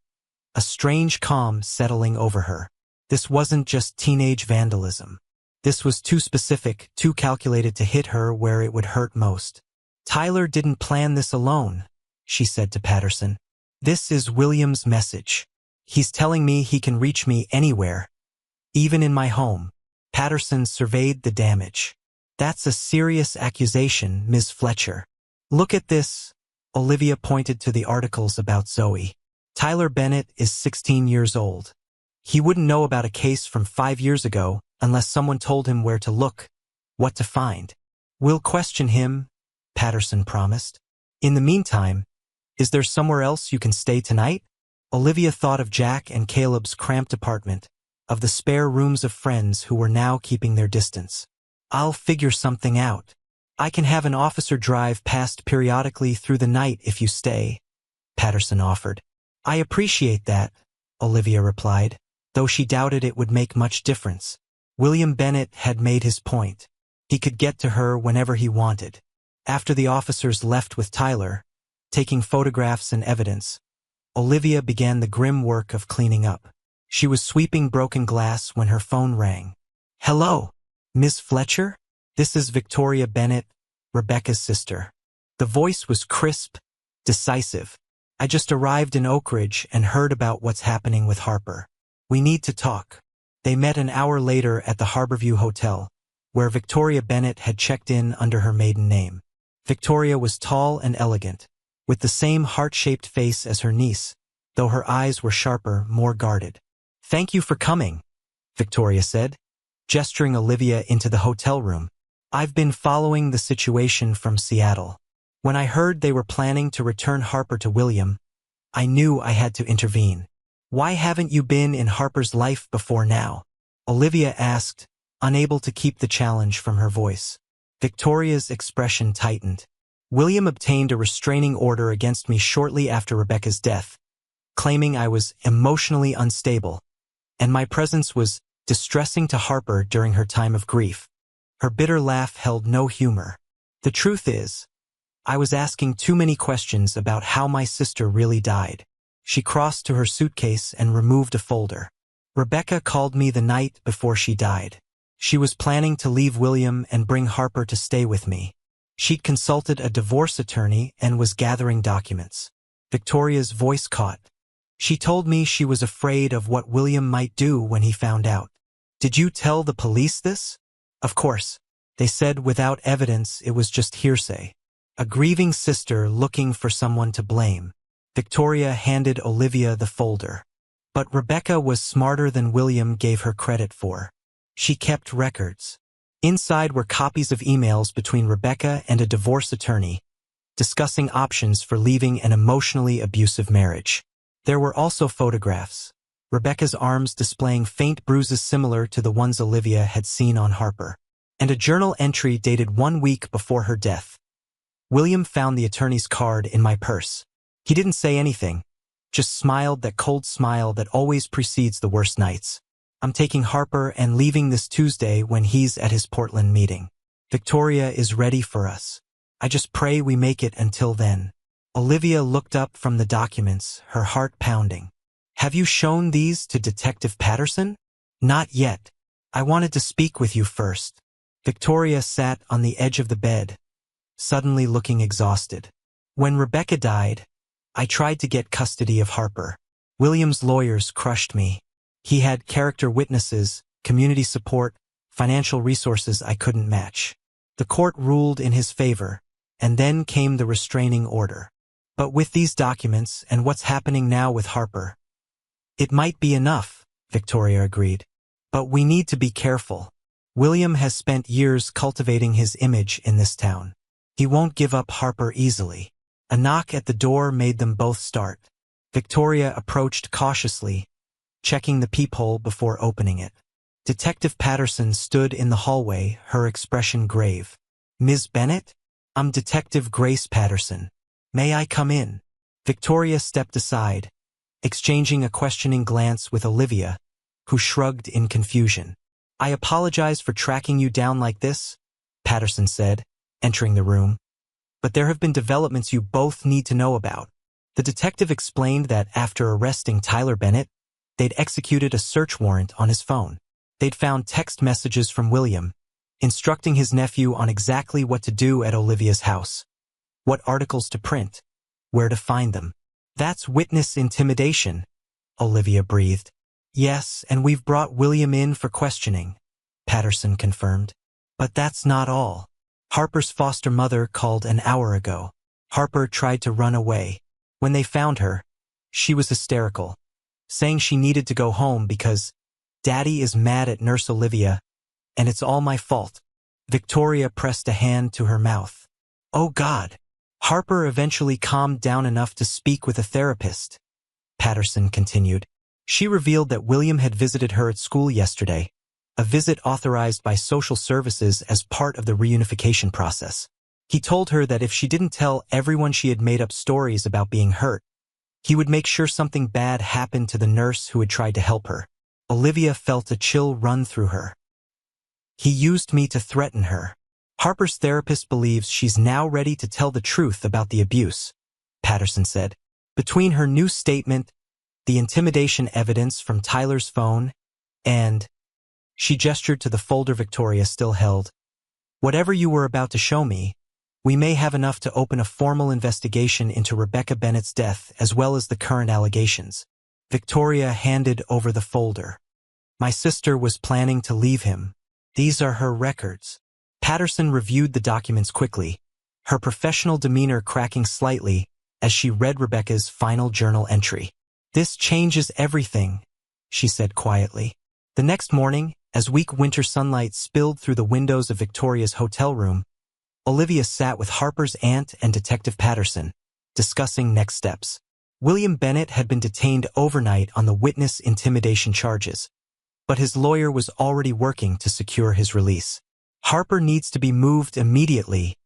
a strange calm settling over her. This wasn't just teenage vandalism. This was too specific, too calculated to hit her where it would hurt most. "Tyler didn't plan this alone," she said to Patterson. "This is William's message. He's telling me he can reach me anywhere, even in my home." Patterson surveyed the damage. "That's a serious accusation, Ms. Fletcher." "Look at this." Olivia pointed to the articles about Zoe. "Tyler Bennett is 16 years old. He wouldn't know about a case from 5 years ago unless someone told him where to look, what to find. We'll question him," Patterson promised. "In the meantime, is there somewhere else you can stay tonight?" Olivia thought of Jack and Caleb's cramped apartment, of the spare rooms of friends who were now keeping their distance. "I'll figure something out. I can have an officer drive past periodically through the night if you stay," Patterson offered. "I appreciate that," Olivia replied, though she doubted it would make much difference. William Bennett had made his point. He could get to her whenever he wanted. After the officers left with Tyler, taking photographs and evidence, Olivia began the grim work of cleaning up. She was sweeping broken glass when her phone rang. "Hello, Ms. Fletcher? This is Victoria Bennett, Rebecca's sister." The voice was crisp, decisive. "I just arrived in Oak Ridge and heard about what's happening with Harper. We need to talk." They met an hour later at the Harborview Hotel, where Victoria Bennett had checked in under her maiden name. Victoria was tall and elegant, with the same heart-shaped face as her niece, though her eyes were sharper, more guarded. "Thank you for coming," Victoria said, gesturing Olivia into the hotel room. "I've been following the situation from Seattle. When I heard they were planning to return Harper to William, I knew I had to intervene." "Why haven't you been in Harper's life before now?" Olivia asked, unable to keep the challenge from her voice. Victoria's expression tightened. "William obtained a restraining order against me shortly after Rebecca's death, claiming I was emotionally unstable, and my presence was distressing to Harper during her time of grief." Her bitter laugh held no humor. "The truth is, I was asking too many questions about how my sister really died." She crossed to her suitcase and removed a folder. "Rebecca called me the night before she died. She was planning to leave William and bring Harper to stay with me. She'd consulted a divorce attorney and was gathering documents." Victoria's voice caught. "She told me she was afraid of what William might do when he found out." "Did you tell the police this?" "Of course. They said without evidence it was just hearsay. A grieving sister looking for someone to blame." Victoria handed Olivia the folder. But Rebecca was smarter than William gave her credit for. She kept records. Inside were copies of emails between Rebecca and a divorce attorney, discussing options for leaving an emotionally abusive marriage. There were also photographs, Rebecca's arms displaying faint bruises similar to the ones Olivia had seen on Harper, and a journal entry dated 1 week before her death. "William found the attorney's card in my purse. He didn't say anything, just smiled that cold smile that always precedes the worst nights. I'm taking Harper and leaving this Tuesday when he's at his Portland meeting. Victoria is ready for us. I just pray we make it until then." Olivia looked up from the documents, her heart pounding. "Have you shown these to Detective Patterson?" "Not yet. I wanted to speak with you first." Victoria sat on the edge of the bed, suddenly looking exhausted. "When Rebecca died, I tried to get custody of Harper. William's lawyers crushed me. He had character witnesses, community support, financial resources I couldn't match. The court ruled in his favor, and then came the restraining order. But with these documents and what's happening now with Harper, it might be enough," Victoria agreed. "But we need to be careful. William has spent years cultivating his image in this town. He won't give up Harper easily." A knock at the door made them both start. Victoria approached cautiously, checking the peephole before opening it. Detective Patterson stood in the hallway, her expression grave. "Ms. Bennett? I'm Detective Grace Patterson. May I come in?" Victoria stepped aside, exchanging a questioning glance with Olivia, who shrugged in confusion. "I apologize for tracking you down like this," Patterson said, entering the room. "But there have been developments you both need to know about." The detective explained that after arresting Tyler Bennett, they'd executed a search warrant on his phone. They'd found text messages from William, instructing his nephew on exactly what to do at Olivia's house, what articles to print, where to find them. "That's witness intimidation," Olivia breathed. "Yes, and we've brought William in for questioning," Patterson confirmed. "But that's not all. Harper's foster mother called an hour ago. Harper tried to run away. When they found her, she was hysterical, saying she needed to go home because Daddy is mad at Nurse Olivia, and it's all my fault." Victoria pressed a hand to her mouth. "Oh God." "Harper eventually calmed down enough to speak with a therapist," Patterson continued. "She revealed that William had visited her at school yesterday, a visit authorized by social services as part of the reunification process. He told her that if she didn't tell everyone she had made up stories about being hurt, he would make sure something bad happened to the nurse who had tried to help her." Olivia felt a chill run through her. "He used me to threaten her." "Harper's therapist believes she's now ready to tell the truth about the abuse," Patterson said. "Between her new statement, the intimidation evidence from Tyler's phone, and—" she gestured to the folder Victoria still held. "Whatever you were about to show me, we may have enough to open a formal investigation into Rebecca Bennett's death as well as the current allegations." Victoria handed over the folder. "My sister was planning to leave him. These are her records." Patterson reviewed the documents quickly, her professional demeanor cracking slightly as she read Rebecca's final journal entry. "This changes everything," she said quietly. The next morning, as weak winter sunlight spilled through the windows of Victoria's hotel room, Olivia sat with Harper's aunt and Detective Patterson, discussing next steps. William Bennett had been detained overnight on the witness intimidation charges, but his lawyer was already working to secure his release. "Harper needs to be moved immediately,"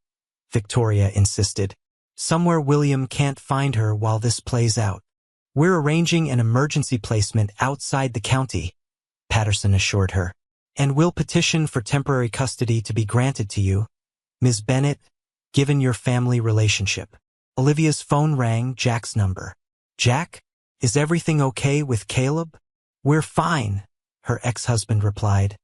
Victoria insisted. "Somewhere William can't find her while this plays out." "We're arranging an emergency placement outside the county," Patterson assured her. "And we'll petition for temporary custody to be granted to you, Ms. Bennett, given your family relationship." Olivia's phone rang, Jack's number. "Jack, is everything okay with Caleb?" "We're fine," her ex-husband replied,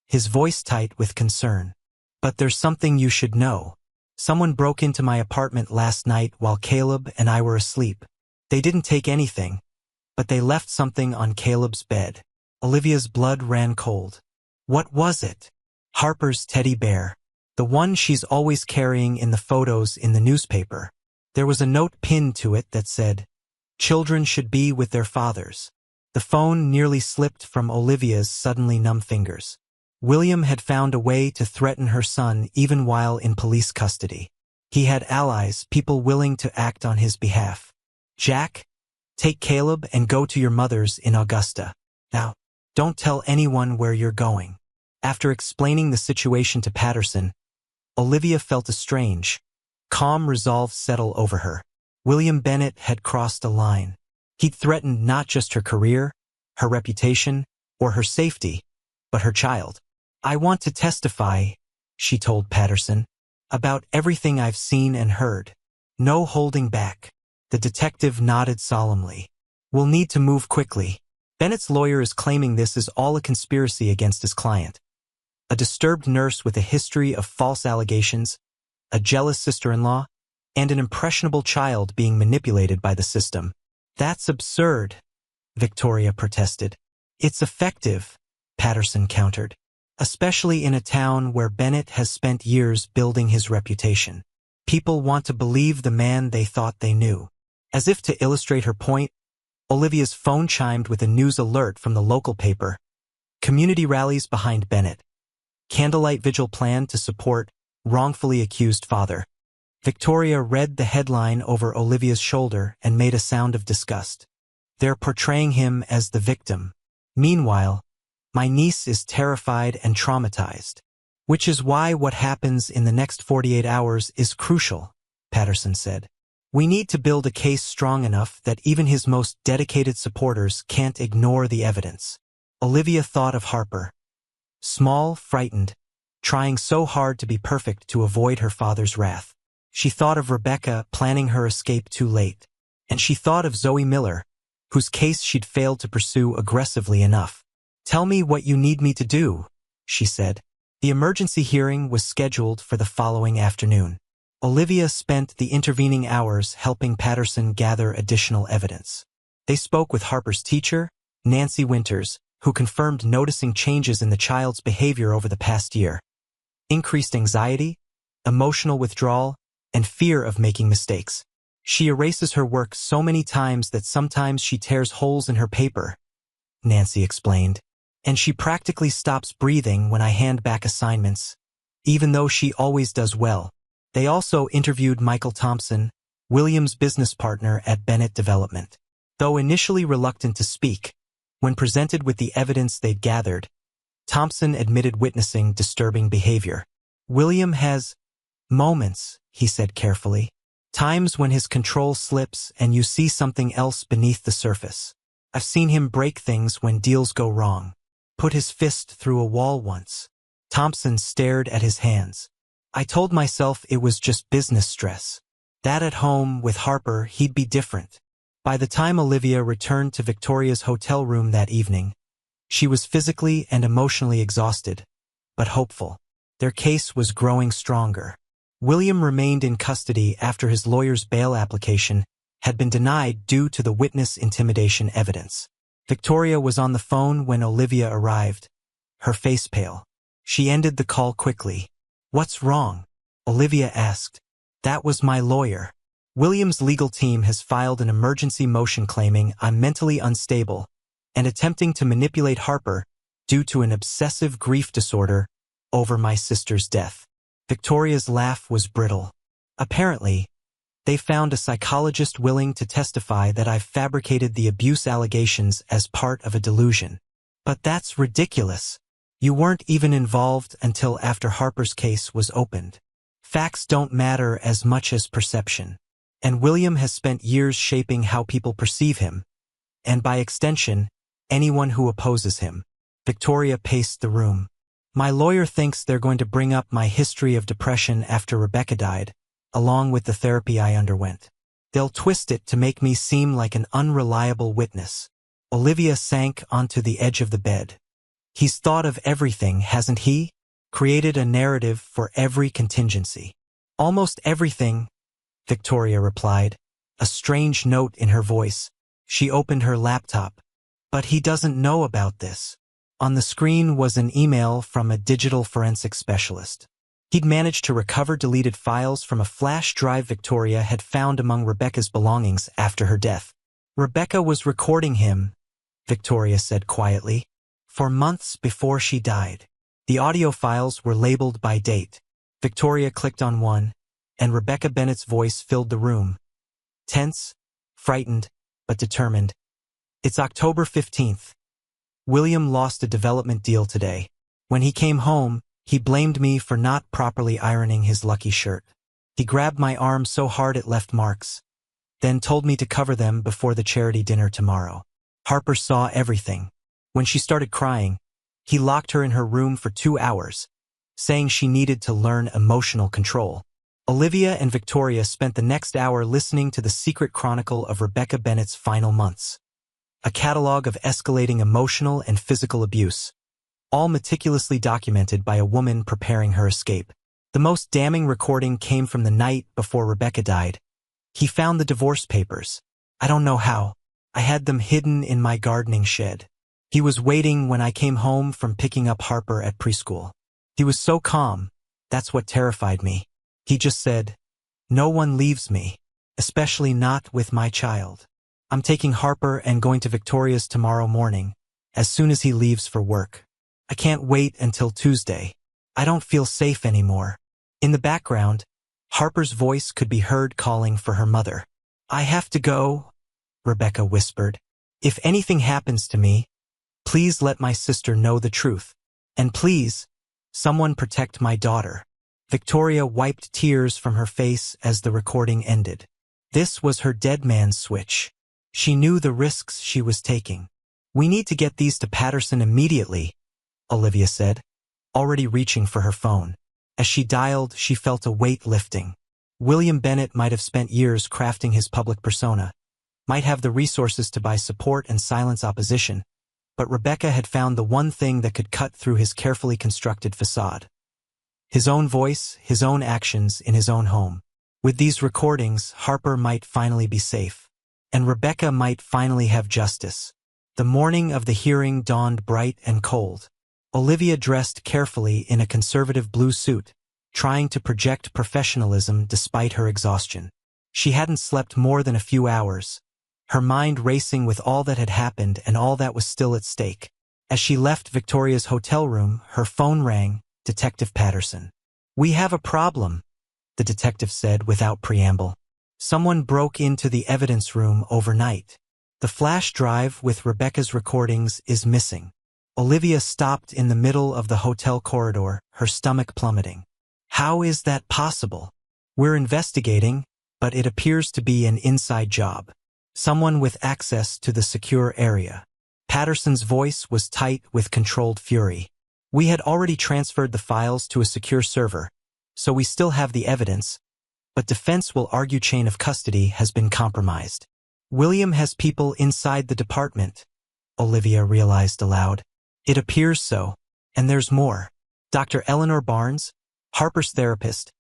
his voice tight with concern. "But there's something you should know. Someone broke into my apartment last night while Caleb and I were asleep. They didn't take anything, but they left something on Caleb's bed." Olivia's blood ran cold. "What was it?" "Harper's teddy bear. The one she's always carrying in the photos in the newspaper. There was a note pinned to it that said, 'Children should be with their fathers.'" The phone nearly slipped from Olivia's suddenly numb fingers. William had found a way to threaten her son even while in police custody. He had allies, people willing to act on his behalf. "Jack, take Caleb and go to your mother's in Augusta. Now, don't tell anyone where you're going." After explaining the situation to Patterson, Olivia felt a strange, calm resolve settle over her. William Bennett had crossed a line. He'd threatened not just her career, her reputation, or her safety, but her child. "I want to testify," she told Patterson, "about everything I've seen and heard. No holding back." The detective nodded solemnly. "We'll need to move quickly." Bennett's lawyer is claiming this is all a conspiracy against his client. A disturbed nurse with a history of false allegations, a jealous sister-in-law, and an impressionable child being manipulated by the system. "That's absurd," Victoria protested. "It's effective," Patterson countered, "especially in a town where Bennett has spent years building his reputation. People want to believe the man they thought they knew." As if to illustrate her point, Olivia's phone chimed with a news alert from the local paper. "Community rallies behind Bennett. Candlelight vigil plan to support wrongfully accused father." Victoria read the headline over Olivia's shoulder and made a sound of disgust. "They're portraying him as the victim. Meanwhile, my niece is terrified and traumatized. Which is why what happens in the next 48 hours is crucial," Patterson said. "We need to build a case strong enough that even his most dedicated supporters can't ignore the evidence." Olivia thought of Harper. Small, frightened, trying so hard to be perfect to avoid her father's wrath. She thought of Rebecca planning her escape too late. And she thought of Zoe Miller, whose case she'd failed to pursue aggressively enough. "Tell me what you need me to do," she said. The emergency hearing was scheduled for the following afternoon. Olivia spent the intervening hours helping Patterson gather additional evidence. They spoke with Harper's teacher, Nancy Winters, who confirmed noticing changes in the child's behavior over the past year. Increased anxiety, emotional withdrawal, and fear of making mistakes. "She erases her work so many times that sometimes she tears holes in her paper," Nancy explained. "And she practically stops breathing when I hand back assignments, even though she always does well." They also interviewed Michael Thompson, William's business partner at Bennett Development. Though initially reluctant to speak, when presented with the evidence they'd gathered, Thompson admitted witnessing disturbing behavior. "William has moments," he said carefully. "Times when his control slips and you see something else beneath the surface. I've seen him break things when deals go wrong. Put his fist through a wall once." Thompson stared at his hands. "I told myself it was just business stress. That at home with Harper he'd be different." By the time Olivia returned to Victoria's hotel room that evening, she was physically and emotionally exhausted, but hopeful. Their case was growing stronger. William remained in custody after his lawyer's bail application had been denied due to the witness intimidation evidence. Victoria was on the phone when Olivia arrived, her face pale. She ended the call quickly. "What's wrong?" Olivia asked. "That was my lawyer. William's legal team has filed an emergency motion claiming I'm mentally unstable and attempting to manipulate Harper due to an obsessive grief disorder over my sister's death." Victoria's laugh was brittle. "Apparently, they found a psychologist willing to testify that I've fabricated the abuse allegations as part of a delusion. But that's ridiculous. You weren't even involved until after Harper's case was opened. Facts don't matter as much as perception. And William has spent years shaping how people perceive him, and by extension, anyone who opposes him." Victoria paced the room. "My lawyer thinks they're going to bring up my history of depression after Rebecca died, along with the therapy I underwent. They'll twist it to make me seem like an unreliable witness." Olivia sank onto the edge of the bed. "He's thought of everything, hasn't he? Created a narrative for every contingency." "Almost everything," Victoria replied, a strange note in her voice. She opened her laptop. "But he doesn't know about this." On the screen was an email from a digital forensic specialist. He'd managed to recover deleted files from a flash drive Victoria had found among Rebecca's belongings after her death. "Rebecca was recording him," Victoria said quietly, "for months before she died." The audio files were labeled by date. Victoria clicked on one, and Rebecca Bennett's voice filled the room. Tense, frightened, but determined. "It's October 15th. William lost a development deal today. When he came home, he blamed me for not properly ironing his lucky shirt. He grabbed my arm so hard it left marks, then told me to cover them before the charity dinner tomorrow. Harper saw everything. When she started crying, he locked her in her room for 2 hours, saying she needed to learn emotional control." Olivia and Victoria spent the next hour listening to the secret chronicle of Rebecca Bennett's final months. A catalog of escalating emotional and physical abuse, all meticulously documented by a woman preparing her escape. The most damning recording came from the night before Rebecca died. "He found the divorce papers. I don't know how. I had them hidden in my gardening shed. He was waiting when I came home from picking up Harper at preschool. He was so calm. That's what terrified me. He just said, 'No one leaves me, especially not with my child.' I'm taking Harper and going to Victoria's tomorrow morning, as soon as he leaves for work. I can't wait until Tuesday. I don't feel safe anymore." In the background, Harper's voice could be heard calling for her mother. "I have to go," Rebecca whispered. "If anything happens to me, please let my sister know the truth. And please, someone protect my daughter." Victoria wiped tears from her face as the recording ended. This was her dead man's switch. She knew the risks she was taking. "We need to get these to Patterson immediately," Olivia said. already reaching for her phone. As she dialed, she felt a weight lifting. William Bennett might have spent years crafting his public persona, might have the resources to buy support and silence opposition, but Rebecca had found the one thing that could cut through his carefully constructed facade. His own voice, his own actions in his own home. With these recordings, Harper might finally be safe, and Rebecca might finally have justice. The morning of the hearing dawned bright and cold. Olivia dressed carefully in a conservative blue suit, trying to project professionalism despite her exhaustion. She hadn't slept more than a few hours, her mind racing with all that had happened and all that was still at stake. As she left Victoria's hotel room, her phone rang. Detective Patterson. "We have a problem," the detective said without preamble. "Someone broke into the evidence room overnight. The flash drive with Rebecca's recordings is missing." Olivia stopped in the middle of the hotel corridor, her stomach plummeting. "How is that possible?" "We're investigating, but it appears to be an inside job. Someone with access to the secure area." Patterson's voice was tight with controlled fury. "We had already transferred the files to a secure server, so we still have the evidence, but defense will argue chain of custody has been compromised." "William has people inside the department," Olivia realized aloud. "It appears so, and there's more. Dr. Eleanor Barnes, Harper's therapist,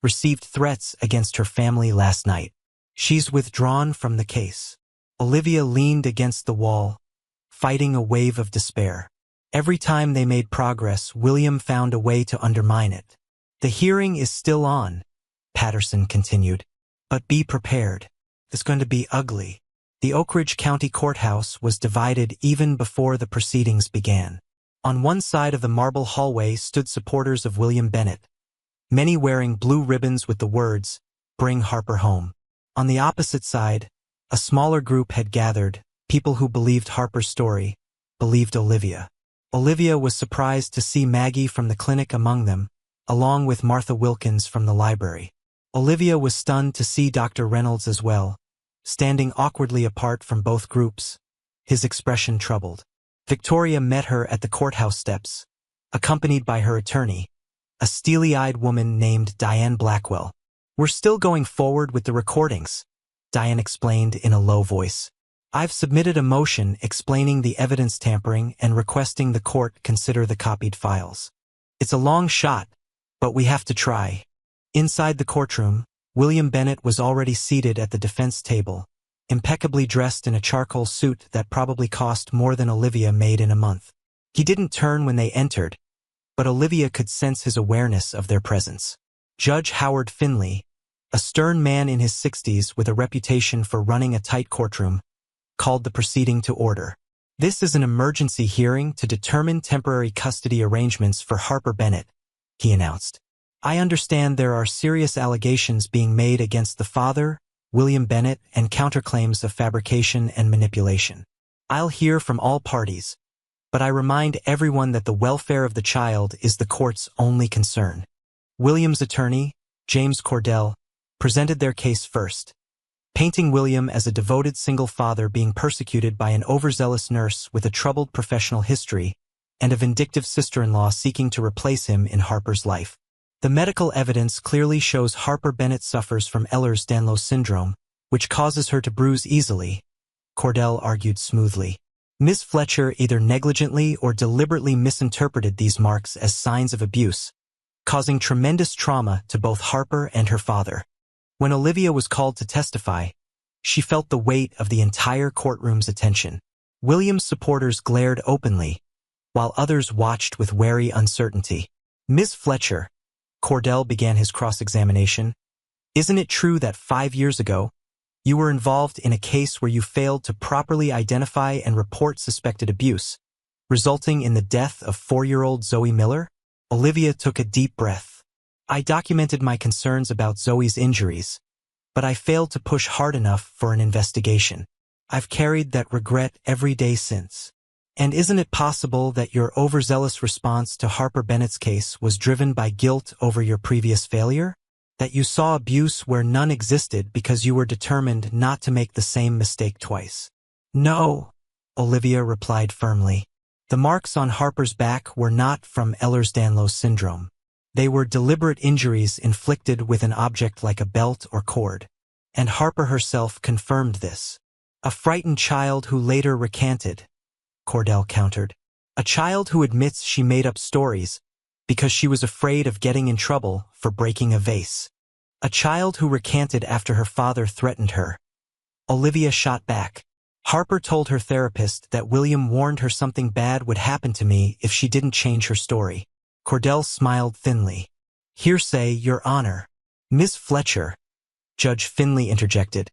received threats against her family last night. She's withdrawn from the case." Olivia leaned against the wall, fighting a wave of despair. Every time they made progress, William found a way to undermine it. "The hearing is still on," Patterson continued, "but be prepared. It's going to be ugly." The Oak Ridge County Courthouse was divided even before the proceedings began. On one side of the marble hallway stood supporters of William Bennett, many wearing blue ribbons with the words, "Bring Harper home." On the opposite side, a smaller group had gathered, people who believed Harper's story, believed Olivia. Olivia was surprised to see Maggie from the clinic among them, along with Martha Wilkins from the library. Olivia was stunned to see Dr. Reynolds as well, standing awkwardly apart from both groups, his expression troubled. Victoria met her at the courthouse steps, accompanied by her attorney, a steely-eyed woman named Diane Blackwell. "We're still going forward with the recordings," Diane explained in a low voice. "I've submitted a motion explaining the evidence tampering and requesting the court consider the copied files. It's a long shot, but we have to try." Inside the courtroom, William Bennett was already seated at the defense table, impeccably dressed in a charcoal suit that probably cost more than Olivia made in a month. He didn't turn when they entered, but Olivia could sense his awareness of their presence. Judge Howard Finley, a stern man in his 60s with a reputation for running a tight courtroom, called the proceeding to order. "This is an emergency hearing to determine temporary custody arrangements for Harper Bennett," he announced. "I understand there are serious allegations being made against the father, William Bennett, and counterclaims of fabrication and manipulation. I'll hear from all parties, but I remind everyone that the welfare of the child is the court's only concern." William's attorney, James Cordell, presented their case first, painting William as a devoted single father being persecuted by an overzealous nurse with a troubled professional history and a vindictive sister-in-law seeking to replace him in Harper's life. "The medical evidence clearly shows Harper Bennett suffers from Ehlers-Danlos syndrome, which causes her to bruise easily," Cordell argued smoothly. "Ms. Fletcher either negligently or deliberately misinterpreted these marks as signs of abuse, causing tremendous trauma to both Harper and her father." When Olivia was called to testify, she felt the weight of the entire courtroom's attention. William's supporters glared openly, while others watched with wary uncertainty. "Ms. Fletcher," Cordell began his cross-examination, "isn't it true that 5 years ago, you were involved in a case where you failed to properly identify and report suspected abuse, resulting in the death of 4-year-old Zoe Miller?" Olivia took a deep breath. "I documented my concerns about Zoe's injuries, but I failed to push hard enough for an investigation. I've carried that regret every day since." "And isn't it possible that your overzealous response to Harper Bennett's case was driven by guilt over your previous failure? That you saw abuse where none existed because you were determined not to make the same mistake twice?" "No," Olivia replied firmly. The marks on Harper's back were not from Ehlers-Danlos syndrome. They were deliberate injuries inflicted with an object like a belt or cord. And Harper herself confirmed this. A frightened child who later recanted, Cordell countered. A child who admits she made up stories because she was afraid of getting in trouble for breaking a vase. A child who recanted after her father threatened her. Olivia shot back. Harper told her therapist that William warned her something bad would happen to me if she didn't change her story. Cordell smiled thinly. Hearsay, Your Honor. Miss Fletcher, Judge Finley interjected.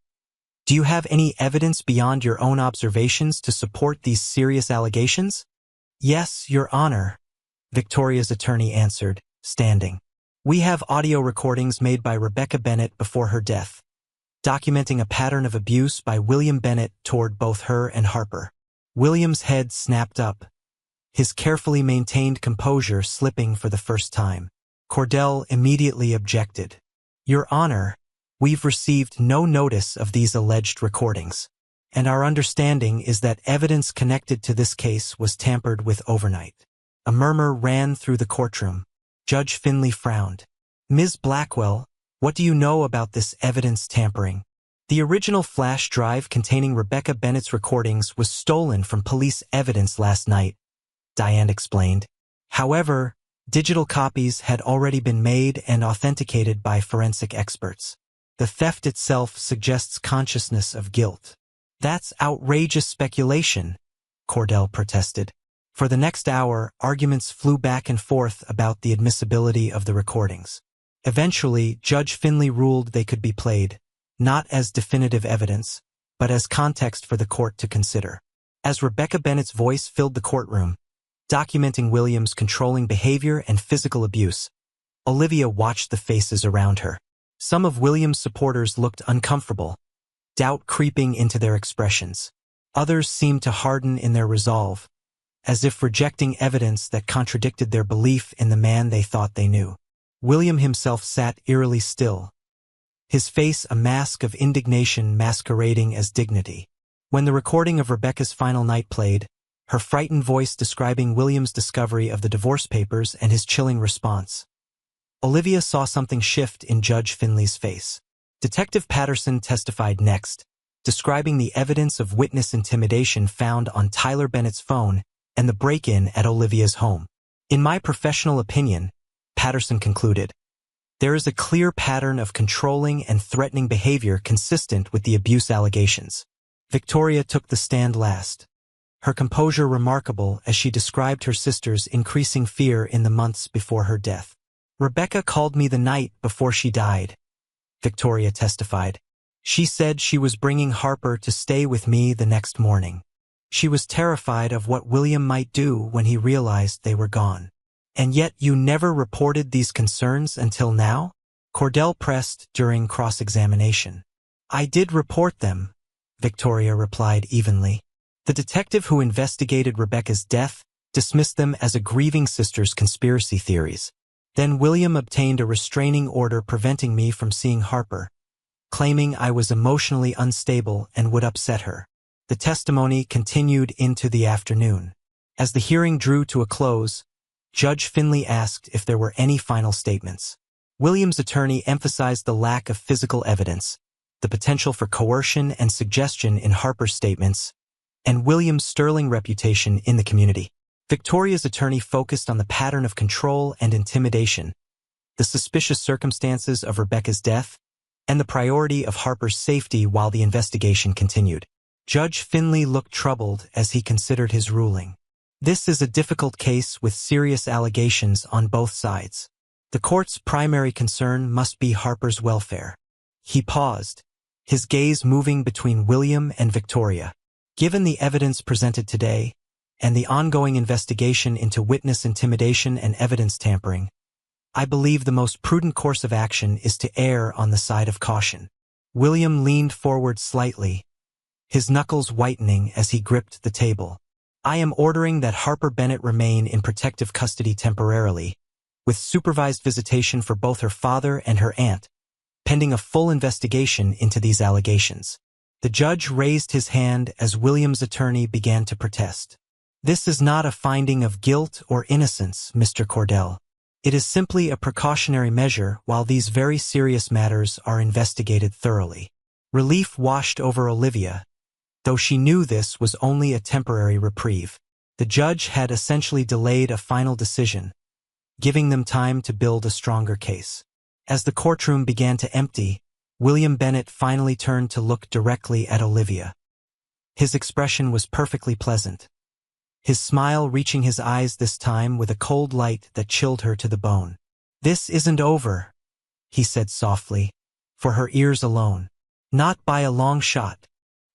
Do you have any evidence beyond your own observations to support these serious allegations? Yes, Your Honor, Victoria's attorney answered, standing. We have audio recordings made by Rebecca Bennett before her death, documenting a pattern of abuse by William Bennett toward both her and Harper. William's head snapped up, his carefully maintained composure slipping for the first time. Cordell immediately objected. Your Honor, we've received no notice of these alleged recordings, and our understanding is that evidence connected to this case was tampered with overnight. A murmur ran through the courtroom. Judge Finley frowned. Ms. Blackwell, what do you know about this evidence tampering? The original flash drive containing Rebecca Bennett's recordings was stolen from police evidence last night, Diane explained. However, digital copies had already been made and authenticated by forensic experts. The theft itself suggests consciousness of guilt. That's outrageous speculation, Cordell protested. For the next hour, arguments flew back and forth about the admissibility of the recordings. Eventually, Judge Finley ruled they could be played, not as definitive evidence, but as context for the court to consider. As Rebecca Bennett's voice filled the courtroom, documenting William's controlling behavior and physical abuse, Olivia watched the faces around her. Some of William's supporters looked uncomfortable, doubt creeping into their expressions. Others seemed to harden in their resolve, as if rejecting evidence that contradicted their belief in the man they thought they knew. William himself sat eerily still, his face a mask of indignation masquerading as dignity. When the recording of Rebecca's final night played, her frightened voice describing William's discovery of the divorce papers and his chilling response, Olivia saw something shift in Judge Finley's face. Detective Patterson testified next, describing the evidence of witness intimidation found on Tyler Bennett's phone and the break-in at Olivia's home. In my professional opinion, Patterson concluded, there is a clear pattern of controlling and threatening behavior consistent with the abuse allegations. Victoria took the stand last, her composure remarkable as she described her sister's increasing fear in the months before her death. Rebecca called me the night before she died, Victoria testified. She said she was bringing Harper to stay with me the next morning. She was terrified of what William might do when he realized they were gone. And yet you never reported these concerns until now? Cordell pressed during cross-examination. I did report them, Victoria replied evenly. The detective who investigated Rebecca's death dismissed them as a grieving sister's conspiracy theories. Then William obtained a restraining order preventing me from seeing Harper, claiming I was emotionally unstable and would upset her. The testimony continued into the afternoon. As the hearing drew to a close, Judge Finley asked if there were any final statements. William's attorney emphasized the lack of physical evidence, the potential for coercion and suggestion in Harper's statements, and William's sterling reputation in the community. Victoria's attorney focused on the pattern of control and intimidation, the suspicious circumstances of Rebecca's death, and the priority of Harper's safety while the investigation continued. Judge Finley looked troubled as he considered his ruling. This is a difficult case with serious allegations on both sides. The court's primary concern must be Harper's welfare. He paused, his gaze moving between William and Victoria. Given the evidence presented today, and the ongoing investigation into witness intimidation and evidence tampering, I believe the most prudent course of action is to err on the side of caution. William leaned forward slightly, his knuckles whitening as he gripped the table. I am ordering that Harper Bennett remain in protective custody temporarily, with supervised visitation for both her father and her aunt, pending a full investigation into these allegations. The judge raised his hand as William's attorney began to protest. This is not a finding of guilt or innocence, Mr. Cordell. It is simply a precautionary measure while these very serious matters are investigated thoroughly. Relief washed over Olivia, though she knew this was only a temporary reprieve. The judge had essentially delayed a final decision, giving them time to build a stronger case. As the courtroom began to empty, William Bennett finally turned to look directly at Olivia. His expression was perfectly pleasant, his smile reaching his eyes this time with a cold light that chilled her to the bone. "This isn't over," he said softly, for her ears alone. "Not by a long shot."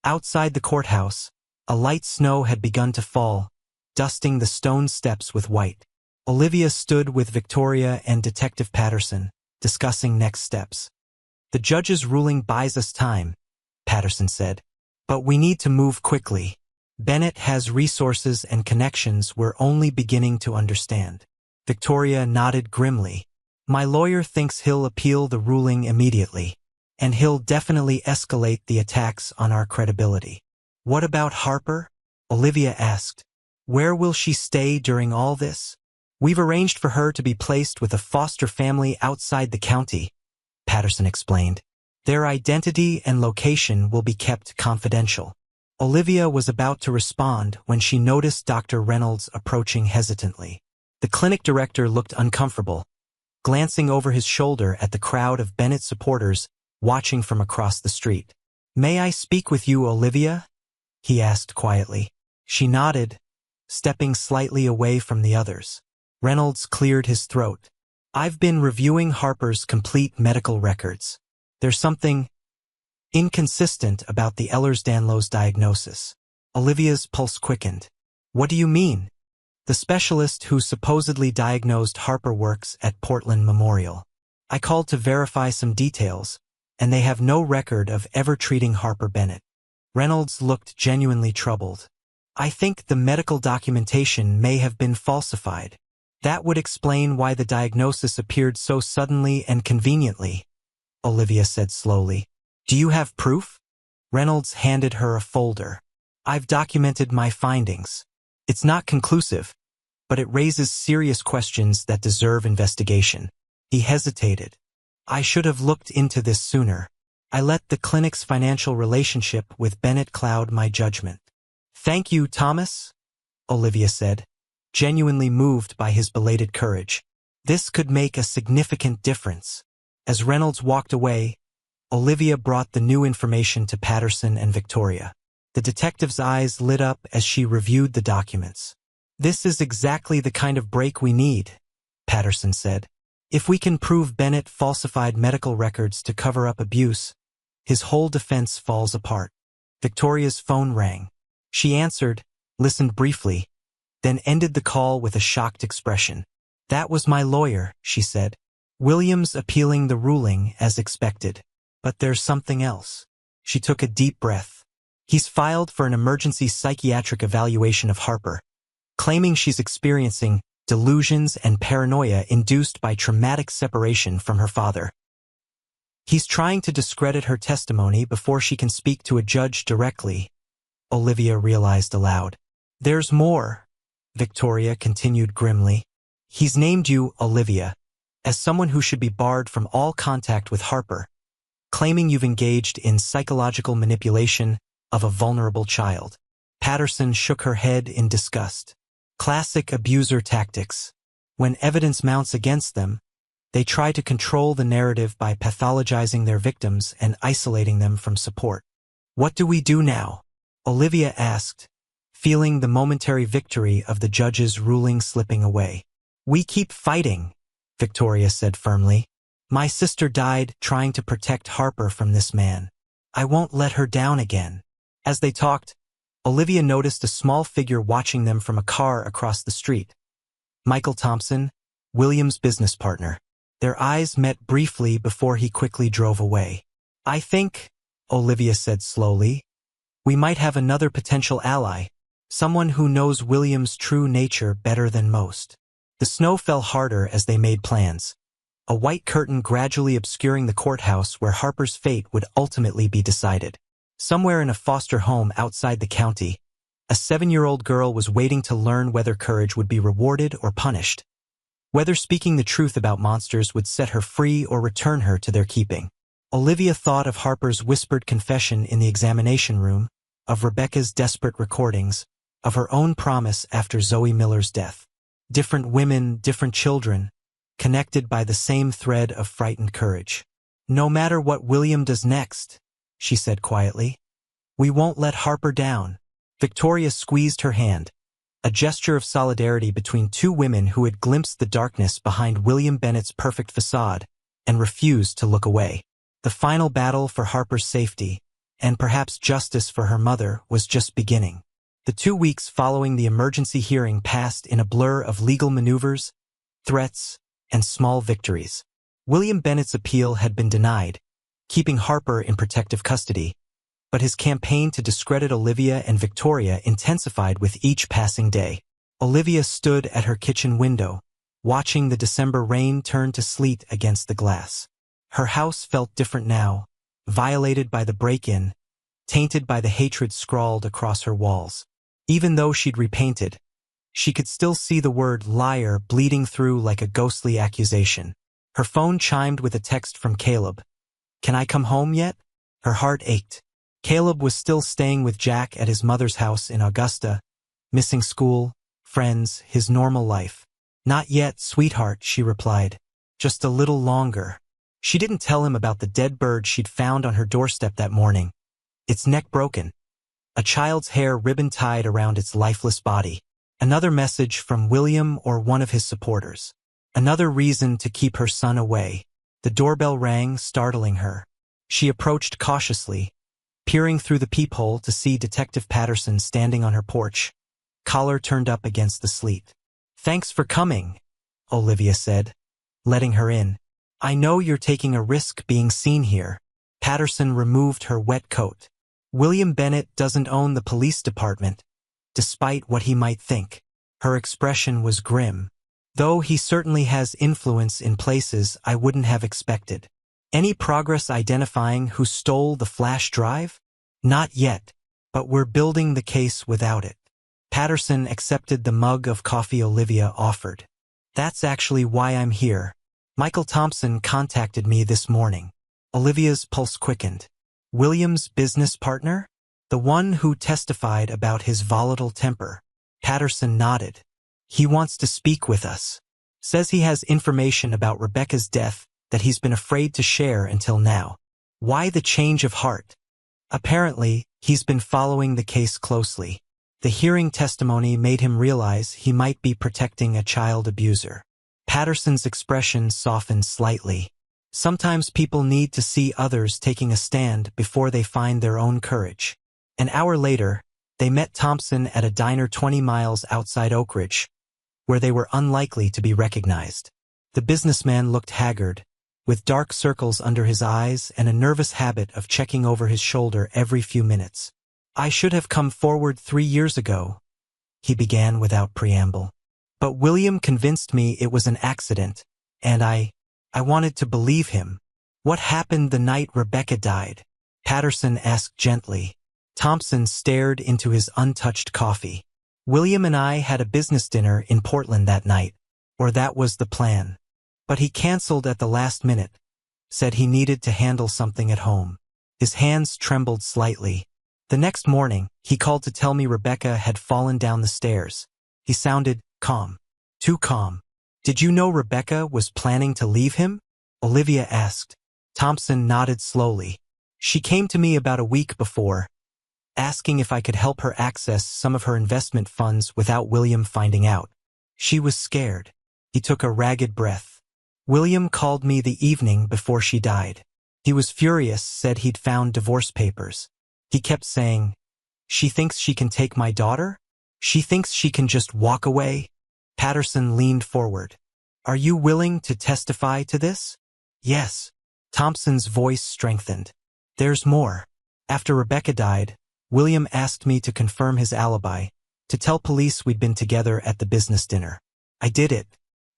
Outside the courthouse, a light snow had begun to fall, dusting the stone steps with white. Olivia stood with Victoria and Detective Patterson, discussing next steps. "The judge's ruling buys us time," Patterson said. "But we need to move quickly. Bennett has resources and connections we're only beginning to understand." Victoria nodded grimly. "My lawyer thinks he'll appeal the ruling immediately, and he'll definitely escalate the attacks on our credibility." "What about Harper?" Olivia asked. "Where will she stay during all this?" "We've arranged for her to be placed with a foster family outside the county," Patterson explained. "Their identity and location will be kept confidential." Olivia was about to respond when she noticed Dr. Reynolds approaching hesitantly. The clinic director looked uncomfortable, glancing over his shoulder at the crowd of Bennett supporters watching from across the street. "May I speak with you, Olivia?" he asked quietly. She nodded, stepping slightly away from the others. Reynolds cleared his throat. "I've been reviewing Harper's complete medical records. There's something inconsistent about the Ehlers-Danlos diagnosis." Olivia's pulse quickened. "What do you mean?" "The specialist who supposedly diagnosed Harper works at Portland Memorial. I called to verify some details, and they have no record of ever treating Harper Bennett." Reynolds looked genuinely troubled. "I think the medical documentation may have been falsified. That would explain why the diagnosis appeared so suddenly and conveniently," Olivia said slowly. "Do you have proof?" Reynolds handed her a folder. "I've documented my findings. It's not conclusive, but it raises serious questions that deserve investigation." He hesitated. "I should have looked into this sooner. I let the clinic's financial relationship with Bennett cloud my judgment." "Thank you, Thomas," Olivia said, genuinely moved by his belated courage. This could make a significant difference. As Reynolds walked away, Olivia brought the new information to Patterson and Victoria. The detective's eyes lit up as she reviewed the documents. "This is exactly the kind of break we need," Patterson said. "If we can prove Bennett falsified medical records to cover up abuse, his whole defense falls apart." Victoria's phone rang. She answered, listened briefly, then ended the call with a shocked expression. "That was my lawyer," she said. "Williams appealing the ruling as expected. But there's something else." She took a deep breath. "He's filed for an emergency psychiatric evaluation of Harper, claiming she's experiencing delusions and paranoia induced by traumatic separation from her father. He's trying to discredit her testimony before she can speak to a judge directly," Olivia realized aloud. "There's more," Victoria continued grimly. "He's named you, Olivia, as someone who should be barred from all contact with Harper, claiming you've engaged in psychological manipulation of a vulnerable child." Patterson shook her head in disgust. "Classic abuser tactics. When evidence mounts against them, they try to control the narrative by pathologizing their victims and isolating them from support." "What do we do now?" Olivia asked, feeling the momentary victory of the judge's ruling slipping away. "We keep fighting," Victoria said firmly. "My sister died trying to protect Harper from this man. I won't let her down again." As they talked, Olivia noticed a small figure watching them from a car across the street. Michael Thompson, William's business partner. Their eyes met briefly before he quickly drove away. "I think," Olivia said slowly, "we might have another potential ally, someone who knows William's true nature better than most." The snow fell harder as they made plans, a white curtain gradually obscuring the courthouse where Harper's fate would ultimately be decided. Somewhere in a foster home outside the county, A 7-year-old girl was waiting to learn whether courage would be rewarded or punished, whether speaking the truth about monsters would set her free or return her to their keeping. Olivia thought of Harper's whispered confession in the examination room, of Rebecca's desperate recordings, of her own promise after Zoe Miller's death. Different women, different children, connected by the same thread of frightened courage. "No matter what William does next," she said quietly, "we won't let Harper down." Victoria squeezed her hand, a gesture of solidarity between two women who had glimpsed the darkness behind William Bennett's perfect facade and refused to look away. The final battle for Harper's safety, and perhaps justice for her mother, was just beginning. The 2 weeks following the emergency hearing passed in a blur of legal maneuvers, threats, and small victories. William Bennett's appeal had been denied, keeping Harper in protective custody, but his campaign to discredit Olivia and Victoria intensified with each passing day. Olivia stood at her kitchen window, watching the December rain turn to sleet against the glass. Her house felt different now, violated by the break-in, tainted by the hatred scrawled across her walls. Even though she'd repainted, she could still see the word liar bleeding through like a ghostly accusation. Her phone chimed with a text from Caleb. "Can I come home yet?" Her heart ached. Caleb was still staying with Jack at his mother's house in Augusta, missing school, friends, his normal life. "Not yet, sweetheart," she replied. "Just a little longer." She didn't tell him about the dead bird she'd found on her doorstep that morning, its neck broken, a child's hair ribbon-tied around its lifeless body. Another message from William or one of his supporters. Another reason to keep her son away. The doorbell rang, startling her. She approached cautiously, peering through the peephole to see Detective Patterson standing on her porch, collar turned up against the sleet. "Thanks for coming," Olivia said, letting her in. "I know you're taking a risk being seen here." Patterson removed her wet coat. "William Bennett doesn't own the police department, despite what he might think." Her expression was grim. "Though he certainly has influence in places I wouldn't have expected." "Any progress identifying who stole the flash drive?" "Not yet, but we're building the case without it." Patterson accepted the mug of coffee Olivia offered. "That's actually why I'm here. Michael Thompson contacted me this morning." Olivia's pulse quickened. "William's business partner? The one who testified about his volatile temper?" Patterson nodded. "He wants to speak with us. Says he has information about Rebecca's death that he's been afraid to share until now." "Why the change of heart?" "Apparently, he's been following the case closely. The hearing testimony made him realize he might be protecting a child abuser." Patterson's expression softened slightly. "Sometimes people need to see others taking a stand before they find their own courage." An hour later, they met Thompson at a diner 20 miles outside Oak Ridge, where they were unlikely to be recognized. The businessman looked haggard, with dark circles under his eyes and a nervous habit of checking over his shoulder every few minutes. "I should have come forward 3 years ago," he began without preamble. "But William convinced me it was an accident, and I wanted to believe him." "What happened the night Rebecca died?" Patterson asked gently. Thompson stared into his untouched coffee. "William and I had a business dinner in Portland that night, or that was the plan. But he canceled at the last minute, said he needed to handle something at home." His hands trembled slightly. "The next morning, he called to tell me Rebecca had fallen down the stairs." He sounded calm. Too calm. "Did you know Rebecca was planning to leave him?" Olivia asked. Thompson nodded slowly. "She came to me about a week before, asking if I could help her access some of her investment funds without William finding out. She was scared." He took a ragged breath. "William called me the evening before she died. He was furious, said he'd found divorce papers. He kept saying, 'She thinks she can take my daughter? She thinks she can just walk away?'" Patterson leaned forward. "Are you willing to testify to this?" "Yes." Thompson's voice strengthened. "There's more. After Rebecca died, William asked me to confirm his alibi, to tell police we'd been together at the business dinner. I did it.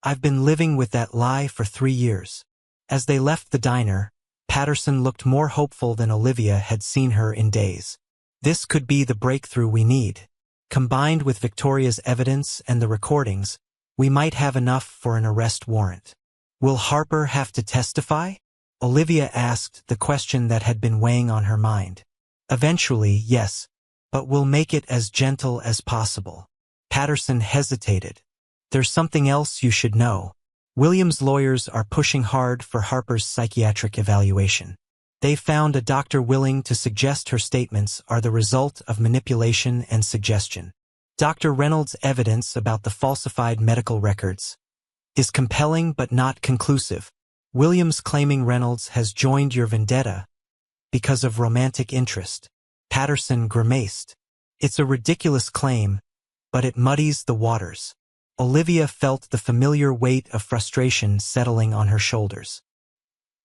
I've been living with that lie for 3 years." As they left the diner, Patterson looked more hopeful than Olivia had seen her in days. "This could be the breakthrough we need." Combined with Victoria's evidence and the recordings, we might have enough for an arrest warrant. Will Harper have to testify? Olivia asked, the question that had been weighing on her mind. Eventually, yes, but we'll make it as gentle as possible. Patterson hesitated. There's something else you should know. William's lawyers are pushing hard for Harper's psychiatric evaluation. They found a doctor willing to suggest her statements are the result of manipulation and suggestion. Dr. Reynolds' evidence about the falsified medical records is compelling but not conclusive. Williams claiming Reynolds has joined your vendetta because of romantic interest. Patterson grimaced. It's a ridiculous claim, but it muddies the waters. Olivia felt the familiar weight of frustration settling on her shoulders.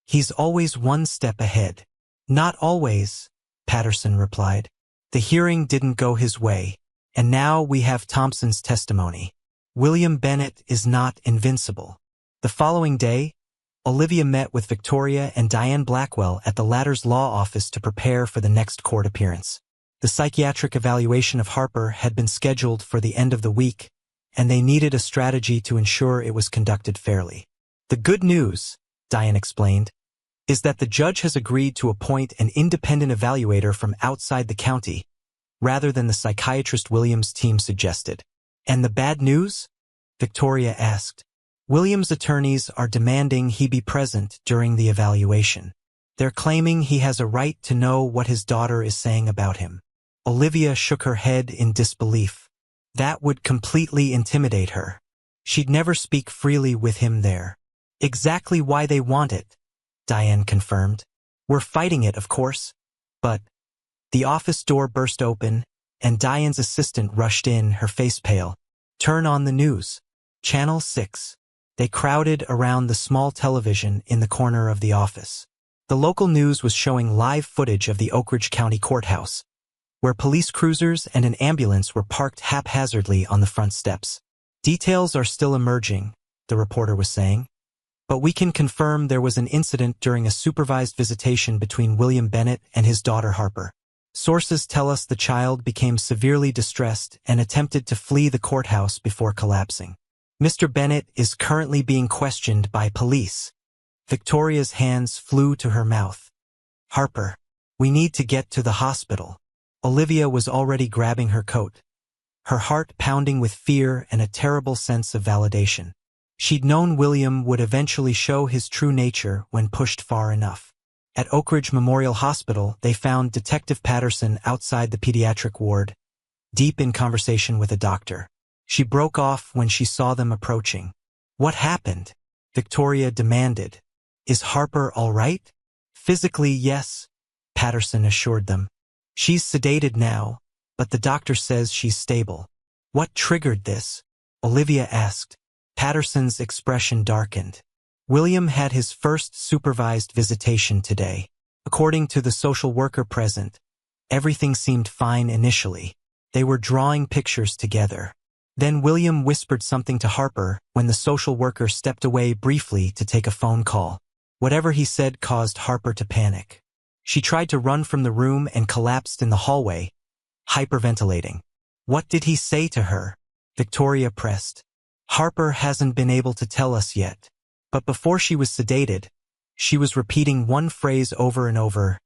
He's always one step ahead. Not always, Patterson replied. The hearing didn't go his way, and now we have Thompson's testimony. William Bennett is not invincible. The following day, Olivia met with Victoria and Diane Blackwell at the latter's law office to prepare for the next court appearance. The psychiatric evaluation of Harper had been scheduled for the end of the week, and they needed a strategy to ensure it was conducted fairly. The good news, Diane explained, is that the judge has agreed to appoint an independent evaluator from outside the county, rather than the psychiatrist Williams' team suggested. And the bad news? Victoria asked. Williams' attorneys are demanding he be present during the evaluation. They're claiming he has a right to know what his daughter is saying about him. Olivia shook her head in disbelief. That would completely intimidate her. She'd never speak freely with him there. Exactly why they want it, Diane confirmed. We're fighting it, of course. But the office door burst open, and Diane's assistant rushed in, her face pale. Turn on the news. Channel 6. They crowded around the small television in the corner of the office. The local news was showing live footage of the Oak Ridge County Courthouse, where police cruisers and an ambulance were parked haphazardly on the front steps. Details are still emerging, the reporter was saying, but we can confirm there was an incident during a supervised visitation between William Bennett and his daughter Harper. Sources tell us the child became severely distressed and attempted to flee the courthouse before collapsing. Mr. Bennett is currently being questioned by police. Victoria's hands flew to her mouth. Harper, we need to get to the hospital. Olivia was already grabbing her coat, her heart pounding with fear and a terrible sense of validation. She'd known William would eventually show his true nature when pushed far enough. At Oak Ridge Memorial Hospital, they found Detective Patterson outside the pediatric ward, deep in conversation with a doctor. She broke off when she saw them approaching. What happened? Victoria demanded. Is Harper all right? Physically, yes, Patterson assured them. She's sedated now, but the doctor says she's stable. What triggered this? Olivia asked. Patterson's expression darkened. William had his first supervised visitation today. According to the social worker present, everything seemed fine initially. They were drawing pictures together. Then William whispered something to Harper when the social worker stepped away briefly to take a phone call. Whatever he said caused Harper to panic. She tried to run from the room and collapsed in the hallway, hyperventilating. What did he say to her? Victoria pressed. Harper hasn't been able to tell us yet. But before she was sedated, she was repeating one phrase over and over.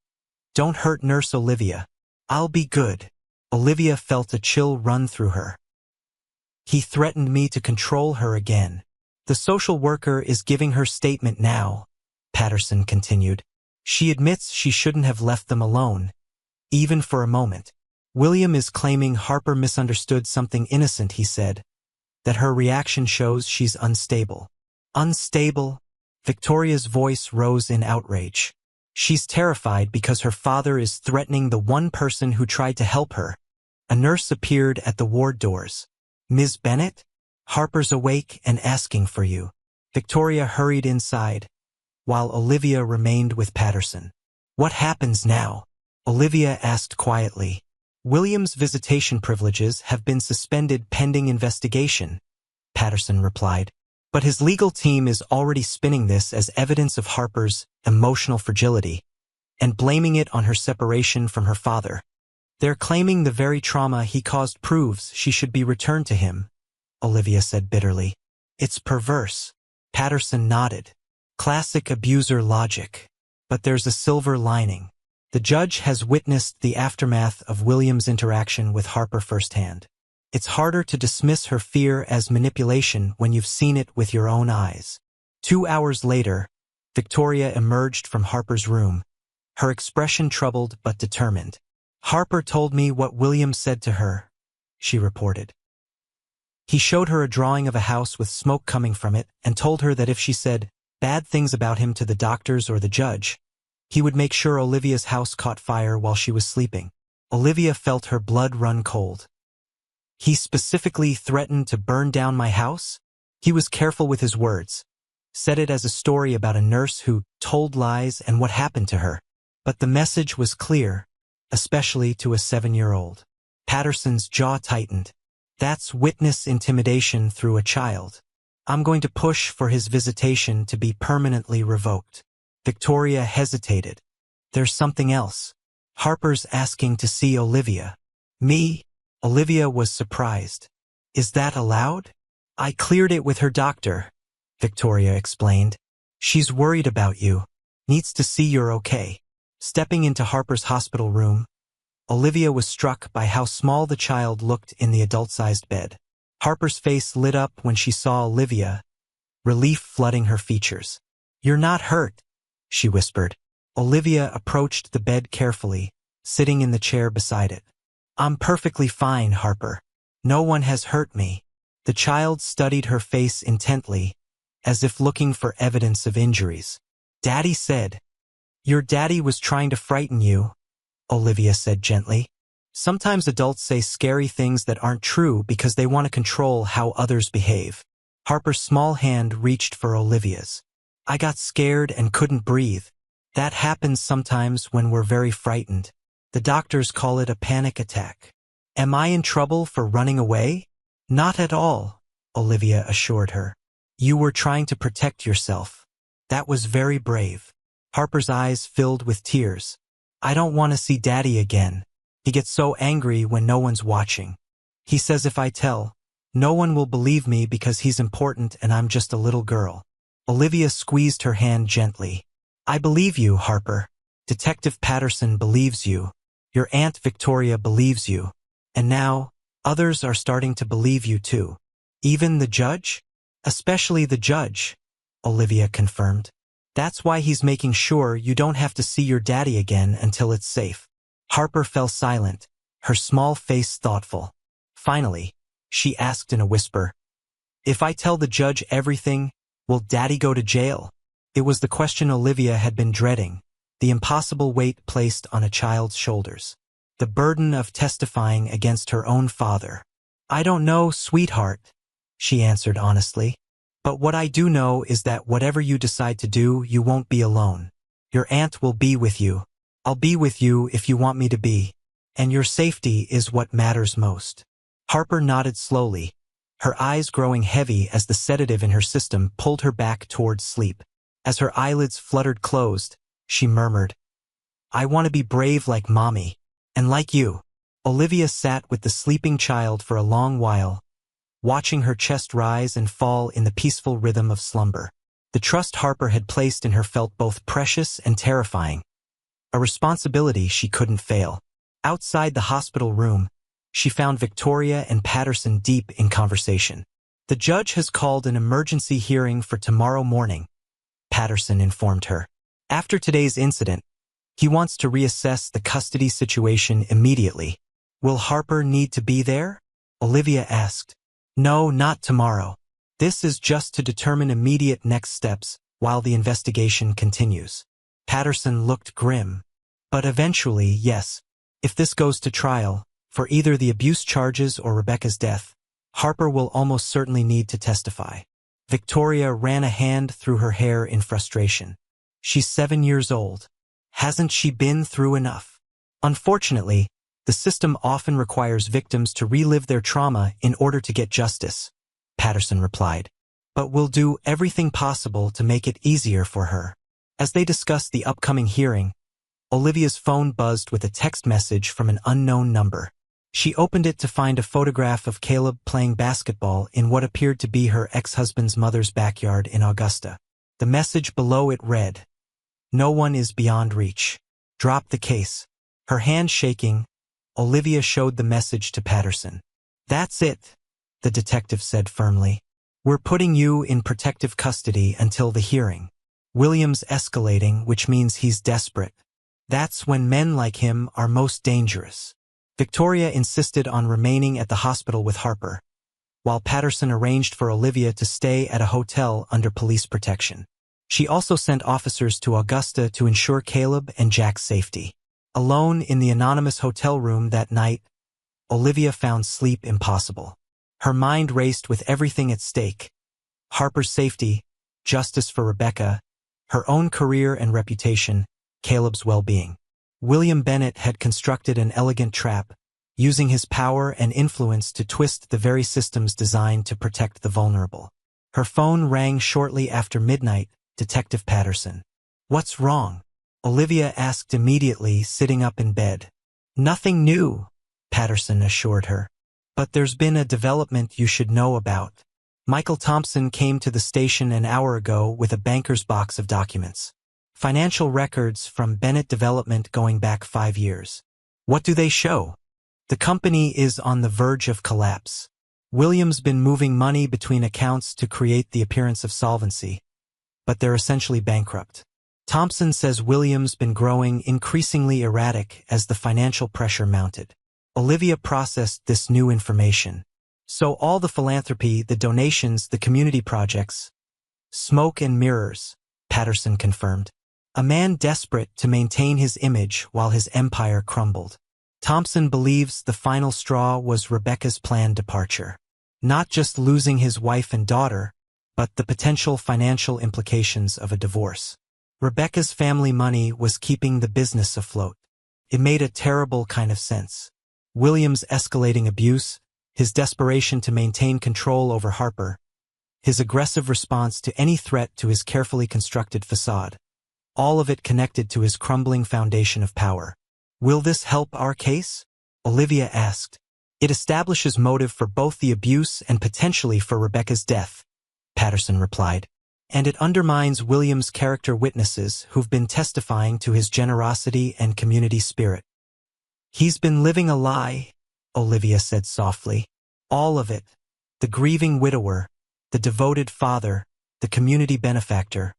Don't hurt Nurse Olivia. I'll be good. Olivia felt a chill run through her. He threatened me to control her again. The social worker is giving her statement now, Patterson continued. She admits she shouldn't have left them alone, even for a moment. William is claiming Harper misunderstood something innocent, he said, that her reaction shows she's unstable. Unstable? Victoria's voice rose in outrage. She's terrified because her father is threatening the one person who tried to help her. A nurse appeared at the ward doors. Ms. Bennett? Harper's awake and asking for you. Victoria hurried inside, while Olivia remained with Patterson. What happens now? Olivia asked quietly. William's visitation privileges have been suspended pending investigation, Patterson replied. But his legal team is already spinning this as evidence of Harper's emotional fragility and blaming it on her separation from her father. They're claiming the very trauma he caused proves she should be returned to him, Olivia said bitterly. It's perverse. Patterson nodded. Classic abuser logic. But there's a silver lining. The judge has witnessed the aftermath of William's interaction with Harper firsthand. It's harder to dismiss her fear as manipulation when you've seen it with your own eyes. 2 hours later, Victoria emerged from Harper's room, her expression troubled but determined. Harper told me what William said to her, she reported. He showed her a drawing of a house with smoke coming from it and told her that if she said bad things about him to the doctors or the judge, he would make sure Olivia's house caught fire while she was sleeping. Olivia felt her blood run cold. He specifically threatened to burn down my house? He was careful with his words. Said it as a story about a nurse who told lies and what happened to her. But the message was clear, especially to a 7-year-old. Patterson's jaw tightened. That's witness intimidation through a child. I'm going to push for his visitation to be permanently revoked. Victoria hesitated. There's something else. Harper's asking to see Olivia. Me? Olivia was surprised. Is that allowed? I cleared it with her doctor, Victoria explained. She's worried about you. Needs to see you're okay. Stepping into Harper's hospital room, Olivia was struck by how small the child looked in the adult-sized bed. Harper's face lit up when she saw Olivia, relief flooding her features. You're not hurt, she whispered. Olivia approached the bed carefully, sitting in the chair beside it. I'm perfectly fine, Harper. No one has hurt me. The child studied her face intently, as if looking for evidence of injuries. Daddy said. Your daddy was trying to frighten you, Olivia said gently. Sometimes adults say scary things that aren't true because they want to control how others behave. Harper's small hand reached for Olivia's. I got scared and couldn't breathe. That happens sometimes when we're very frightened. The doctors call it a panic attack. Am I in trouble for running away? Not at all, Olivia assured her. You were trying to protect yourself. That was very brave. Harper's eyes filled with tears. I don't want to see Daddy again. He gets so angry when no one's watching. He says if I tell, no one will believe me because he's important and I'm just a little girl. Olivia squeezed her hand gently. I believe you, Harper. Detective Patterson believes you. Your Aunt Victoria believes you. And now, others are starting to believe you too. Even the judge? Especially the judge, Olivia confirmed. That's why he's making sure you don't have to see your daddy again until it's safe. Harper fell silent, her small face thoughtful. Finally, she asked in a whisper, if I tell the judge everything, will Daddy go to jail? It was the question Olivia had been dreading, the impossible weight placed on a child's shoulders. The burden of testifying against her own father. I don't know, sweetheart, she answered honestly. But what I do know is that whatever you decide to do, you won't be alone. Your aunt will be with you. I'll be with you if you want me to be. And your safety is what matters most. Harper nodded slowly, her eyes growing heavy as the sedative in her system pulled her back towards sleep. As her eyelids fluttered closed, she murmured, I want to be brave like Mommy. And like you. Olivia sat with the sleeping child for a long while, watching her chest rise and fall in the peaceful rhythm of slumber. The trust Harper had placed in her felt both precious and terrifying. A responsibility she couldn't fail. Outside the hospital room, she found Victoria and Patterson deep in conversation. The judge has called an emergency hearing for tomorrow morning, Patterson informed her. After today's incident, he wants to reassess the custody situation immediately. Will Harper need to be there? Olivia asked. No, not tomorrow. This is just to determine immediate next steps while the investigation continues. Patterson looked grim. But eventually, yes. If this goes to trial, for either the abuse charges or Rebecca's death, Harper will almost certainly need to testify. Victoria ran a hand through her hair in frustration. She's 7 years old. Hasn't she been through enough? Unfortunately, the system often requires victims to relive their trauma in order to get justice, Patterson replied. But we'll do everything possible to make it easier for her. As they discussed the upcoming hearing, Olivia's phone buzzed with a text message from an unknown number. She opened it to find a photograph of Caleb playing basketball in what appeared to be her ex-husband's mother's backyard in Augusta. The message below it read, "No one is beyond reach. Drop the case." Her hand shaking, Olivia showed the message to Patterson. "That's it," the detective said firmly. "We're putting you in protective custody until the hearing. William's escalating, which means he's desperate. That's when men like him are most dangerous." Victoria insisted on remaining at the hospital with Harper, while Patterson arranged for Olivia to stay at a hotel under police protection. She also sent officers to Augusta to ensure Caleb and Jack's safety. Alone in the anonymous hotel room that night, Olivia found sleep impossible. Her mind raced with everything at stake: Harper's safety, justice for Rebecca, her own career and reputation, Caleb's well-being. William Bennett had constructed an elegant trap, using his power and influence to twist the very systems designed to protect the vulnerable. Her phone rang shortly after midnight. Detective Patterson. "What's wrong?" Olivia asked immediately, sitting up in bed. "Nothing new," Patterson assured her. "But there's been a development you should know about. Michael Thompson came to the station an hour ago with a banker's box of documents. Financial records from Bennett Development going back 5 years. What do they show? The company is on the verge of collapse. William's been moving money between accounts to create the appearance of solvency, but they're essentially bankrupt. Thompson says William's been growing increasingly erratic as the financial pressure mounted." Olivia processed this new information. So all the philanthropy, the donations, the community projects, smoke and mirrors, Patterson confirmed. A man desperate to maintain his image while his empire crumbled. Thompson believes the final straw was Rebecca's planned departure. Not just losing his wife and daughter, but the potential financial implications of a divorce. Rebecca's family money was keeping the business afloat. It made a terrible kind of sense. William's escalating abuse, his desperation to maintain control over Harper, his aggressive response to any threat to his carefully constructed facade. All of it connected to his crumbling foundation of power. "Will this help our case?" Olivia asked. "It establishes motive for both the abuse and potentially for Rebecca's death," Patterson replied. "And it undermines William's character witnesses who've been testifying to his generosity and community spirit." "He's been living a lie," Olivia said softly. "All of it. The grieving widower, the devoted father, the community benefactor.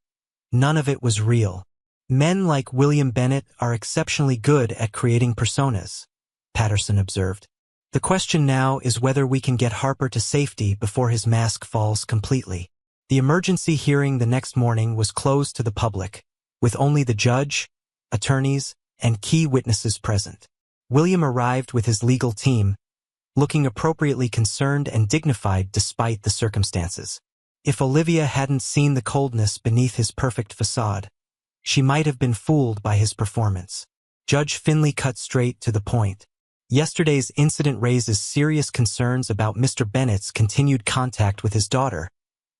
None of it was real. Men like William Bennett are exceptionally good at creating personas," Patterson observed. "The question now is whether we can get Harper to safety before his mask falls completely." The emergency hearing the next morning was closed to the public, with only the judge, attorneys, and key witnesses present. William arrived with his legal team, looking appropriately concerned and dignified despite the circumstances. If Olivia hadn't seen the coldness beneath his perfect facade, she might have been fooled by his performance. Judge Finley cut straight to the point. "Yesterday's incident raises serious concerns about Mr. Bennett's continued contact with his daughter,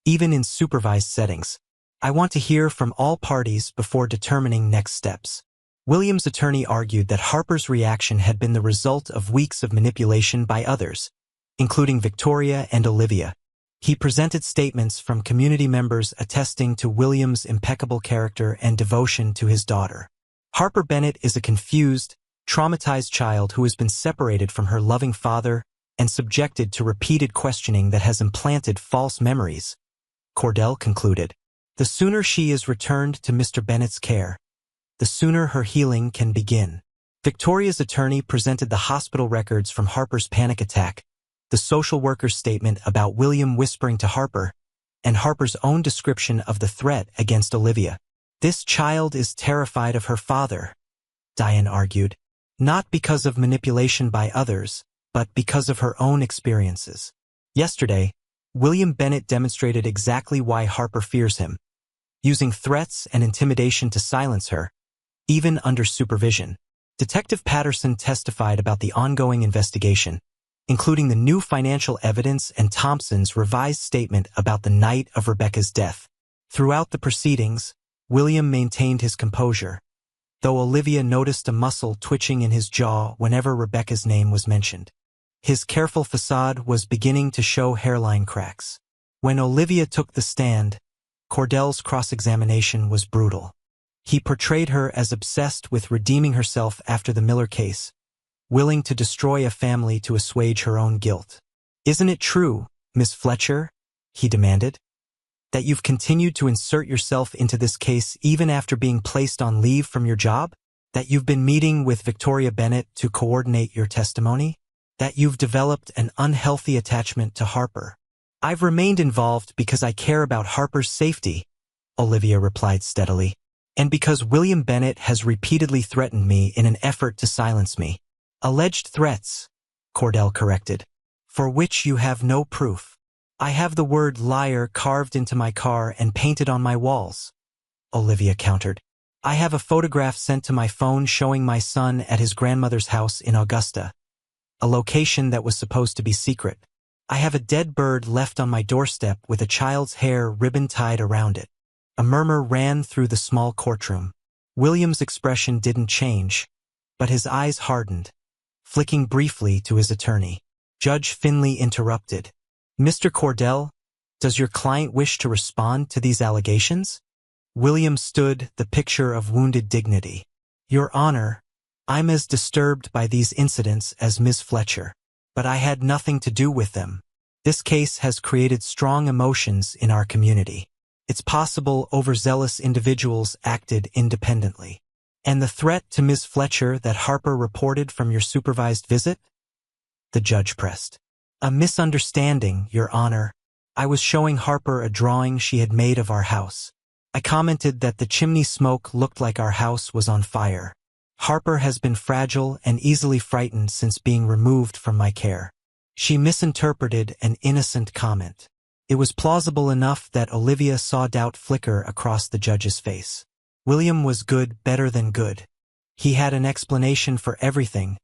even in supervised settings. I want to hear from all parties before determining next steps." William's attorney argued that Harper's reaction had been the result of weeks of manipulation by others, including Victoria and Olivia. He presented statements from community members attesting to William's impeccable character and devotion to his daughter. Harper Bennett is a confused, traumatized child who has been separated from her loving father and subjected to repeated questioning that has implanted false memories, Cordell concluded. "The sooner she is returned to Mr. Bennett's care, the sooner her healing can begin." Victoria's attorney presented the hospital records from Harper's panic attack, the social worker's statement about William whispering to Harper, and Harper's own description of the threat against Olivia. "This child is terrified of her father," Diane argued, "not because of manipulation by others, but because of her own experiences." Yesterday, William Bennett demonstrated exactly why Harper fears him, using threats and intimidation to silence her, even under supervision. Detective Patterson testified about the ongoing investigation, including the new financial evidence and Thompson's revised statement about the night of Rebecca's death. Throughout the proceedings, William maintained his composure, though Olivia noticed a muscle twitching in his jaw whenever Rebecca's name was mentioned. His careful facade was beginning to show hairline cracks. When Olivia took the stand, Cordell's cross-examination was brutal. He portrayed her as obsessed with redeeming herself after the Miller case, willing to destroy a family to assuage her own guilt. "Isn't it true, Miss Fletcher," he demanded, "that you've continued to insert yourself into this case even after being placed on leave from your job? That you've been meeting with Victoria Bennett to coordinate your testimony? That you've developed an unhealthy attachment to Harper?" "I've remained involved because I care about Harper's safety," Olivia replied steadily, "and because William Bennett has repeatedly threatened me in an effort to silence me." "Alleged threats," Cordell corrected, "for which you have no proof." "I have the word liar carved into my car and painted on my walls," Olivia countered. "I have a photograph sent to my phone showing my son at his grandmother's house in Augusta, a location that was supposed to be secret. I have a dead bird left on my doorstep with a child's hair ribbon tied around it." A murmur ran through the small courtroom. William's expression didn't change, but his eyes hardened, flicking briefly to his attorney. Judge Finley interrupted. "Mr. Cordell, does your client wish to respond to these allegations?" William stood, the picture of wounded dignity. "Your Honor, I'm as disturbed by these incidents as Ms. Fletcher, but I had nothing to do with them. This case has created strong emotions in our community. It's possible overzealous individuals acted independently." "And the threat to Ms. Fletcher that Harper reported from your supervised visit?" the judge pressed. "A misunderstanding, Your Honor. I was showing Harper a drawing she had made of our house. I commented that the chimney smoke looked like our house was on fire. Harper has been fragile and easily frightened since being removed from my care. She misinterpreted an innocent comment." It was plausible enough that Olivia saw doubt flicker across the judge's face. William was good, better than good. He had an explanation for everything,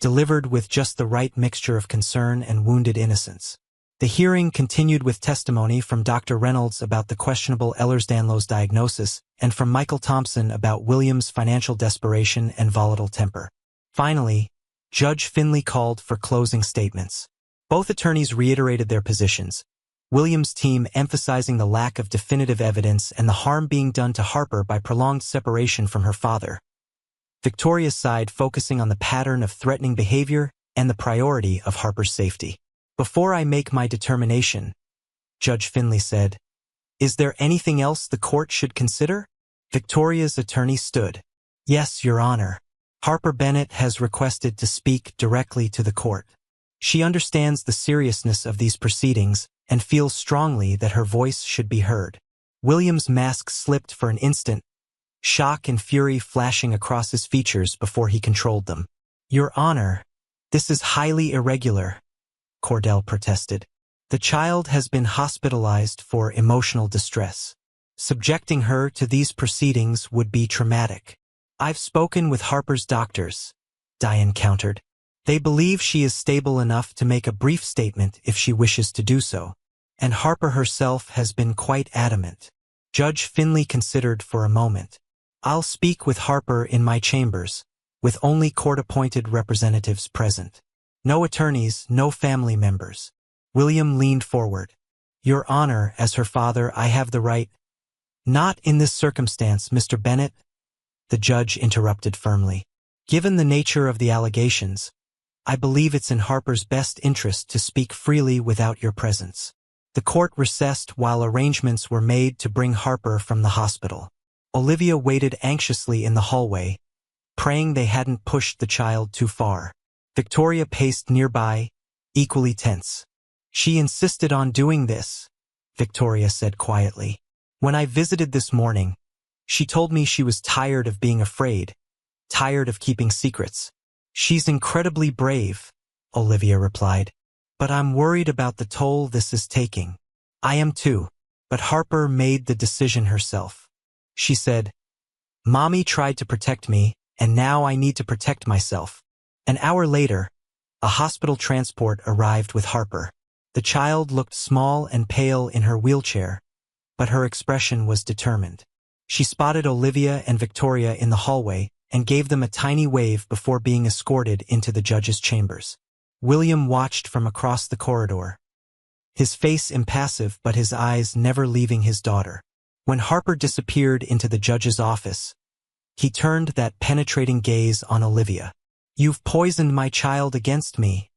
delivered with just the right mixture of concern and wounded innocence. The hearing continued with testimony from Dr. Reynolds about the questionable Ehlers-Danlos diagnosis and from Michael Thompson about William's financial desperation and volatile temper. Finally, Judge Finley called for closing statements. Both attorneys reiterated their positions, William's team emphasizing the lack of definitive evidence and the harm being done to Harper by prolonged separation from her father. Victoria's side focusing on the pattern of threatening behavior and the priority of Harper's safety. "Before I make my determination," Judge Finley said, "is there anything else the court should consider?" Victoria's attorney stood. "Yes, Your Honor. Harper Bennett has requested to speak directly to the court. She understands the seriousness of these proceedings and feels strongly that her voice should be heard." William's mask slipped for an instant, shock and fury flashing across his features before he controlled them. "Your Honor, this is highly irregular," Cordell protested. "The child has been hospitalized for emotional distress. Subjecting her to these proceedings would be traumatic." "I've spoken with Harper's doctors," Diane countered. "They believe she is stable enough to make a brief statement if she wishes to do so. And Harper herself has been quite adamant." Judge Finley considered for a moment. "I'll speak with Harper in my chambers, with only court-appointed representatives present. No attorneys, no family members." William leaned forward. "Your Honor, as her father, I have the right—" "Not in this circumstance, Mr. Bennett," the judge interrupted firmly. "Given the nature of the allegations, I believe it's in Harper's best interest to speak freely without your presence." The court recessed while arrangements were made to bring Harper from the hospital. Olivia waited anxiously in the hallway, praying they hadn't pushed the child too far. Victoria paced nearby, equally tense. "She insisted on doing this," Victoria said quietly. "When I visited this morning, she told me she was tired of being afraid, tired of keeping secrets." "She's incredibly brave," Olivia replied. "But I'm worried about the toll this is taking." "I am too." But Harper made the decision herself. She said, "Mommy tried to protect me, and now I need to protect myself." An hour later, a hospital transport arrived with Harper. The child looked small and pale in her wheelchair, but her expression was determined. She spotted Olivia and Victoria in the hallway and gave them a tiny wave before being escorted into the judge's chambers. William watched from across the corridor, his face impassive but his eyes never leaving his daughter. When Harper disappeared into the judge's office, he turned that penetrating gaze on Olivia. "You've poisoned my child against me,"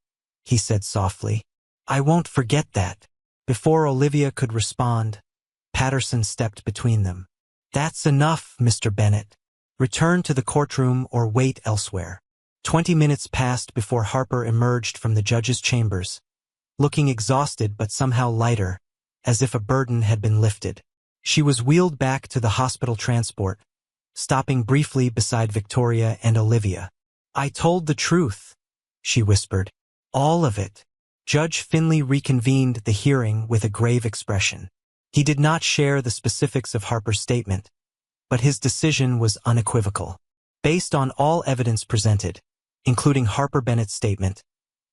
he said softly. "I won't forget that." Before Olivia could respond, Patterson stepped between them. "That's enough, Mr. Bennett. Return to the courtroom or wait elsewhere." 20 minutes passed before Harper emerged from the judge's chambers, looking exhausted but somehow lighter, as if a burden had been lifted. She was wheeled back to the hospital transport, stopping briefly beside Victoria and Olivia. "I told the truth," she whispered. "All of it." Judge Finley reconvened the hearing with a grave expression. He did not share the specifics of Harper's statement, but his decision was unequivocal. "Based on all evidence presented, including Harper Bennett's statement,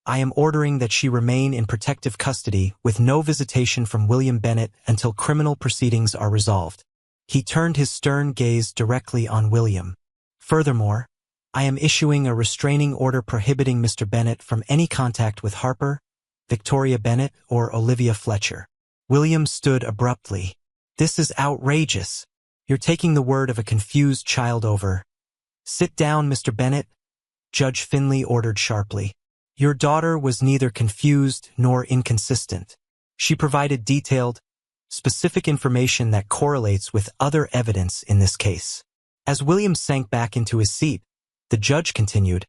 I am ordering that she remain in protective custody with no visitation from William Bennett until criminal proceedings are resolved." He turned his stern gaze directly on William. "Furthermore, I am issuing a restraining order prohibiting Mr. Bennett from any contact with Harper, Victoria Bennett, or Olivia Fletcher." William stood abruptly. "This is outrageous. You're taking the word of a confused child over." "Sit down, Mr. Bennett," Judge Finley ordered sharply. "Your daughter was neither confused nor inconsistent. She provided detailed, specific information that correlates with other evidence in this case." As William sank back into his seat, the judge continued,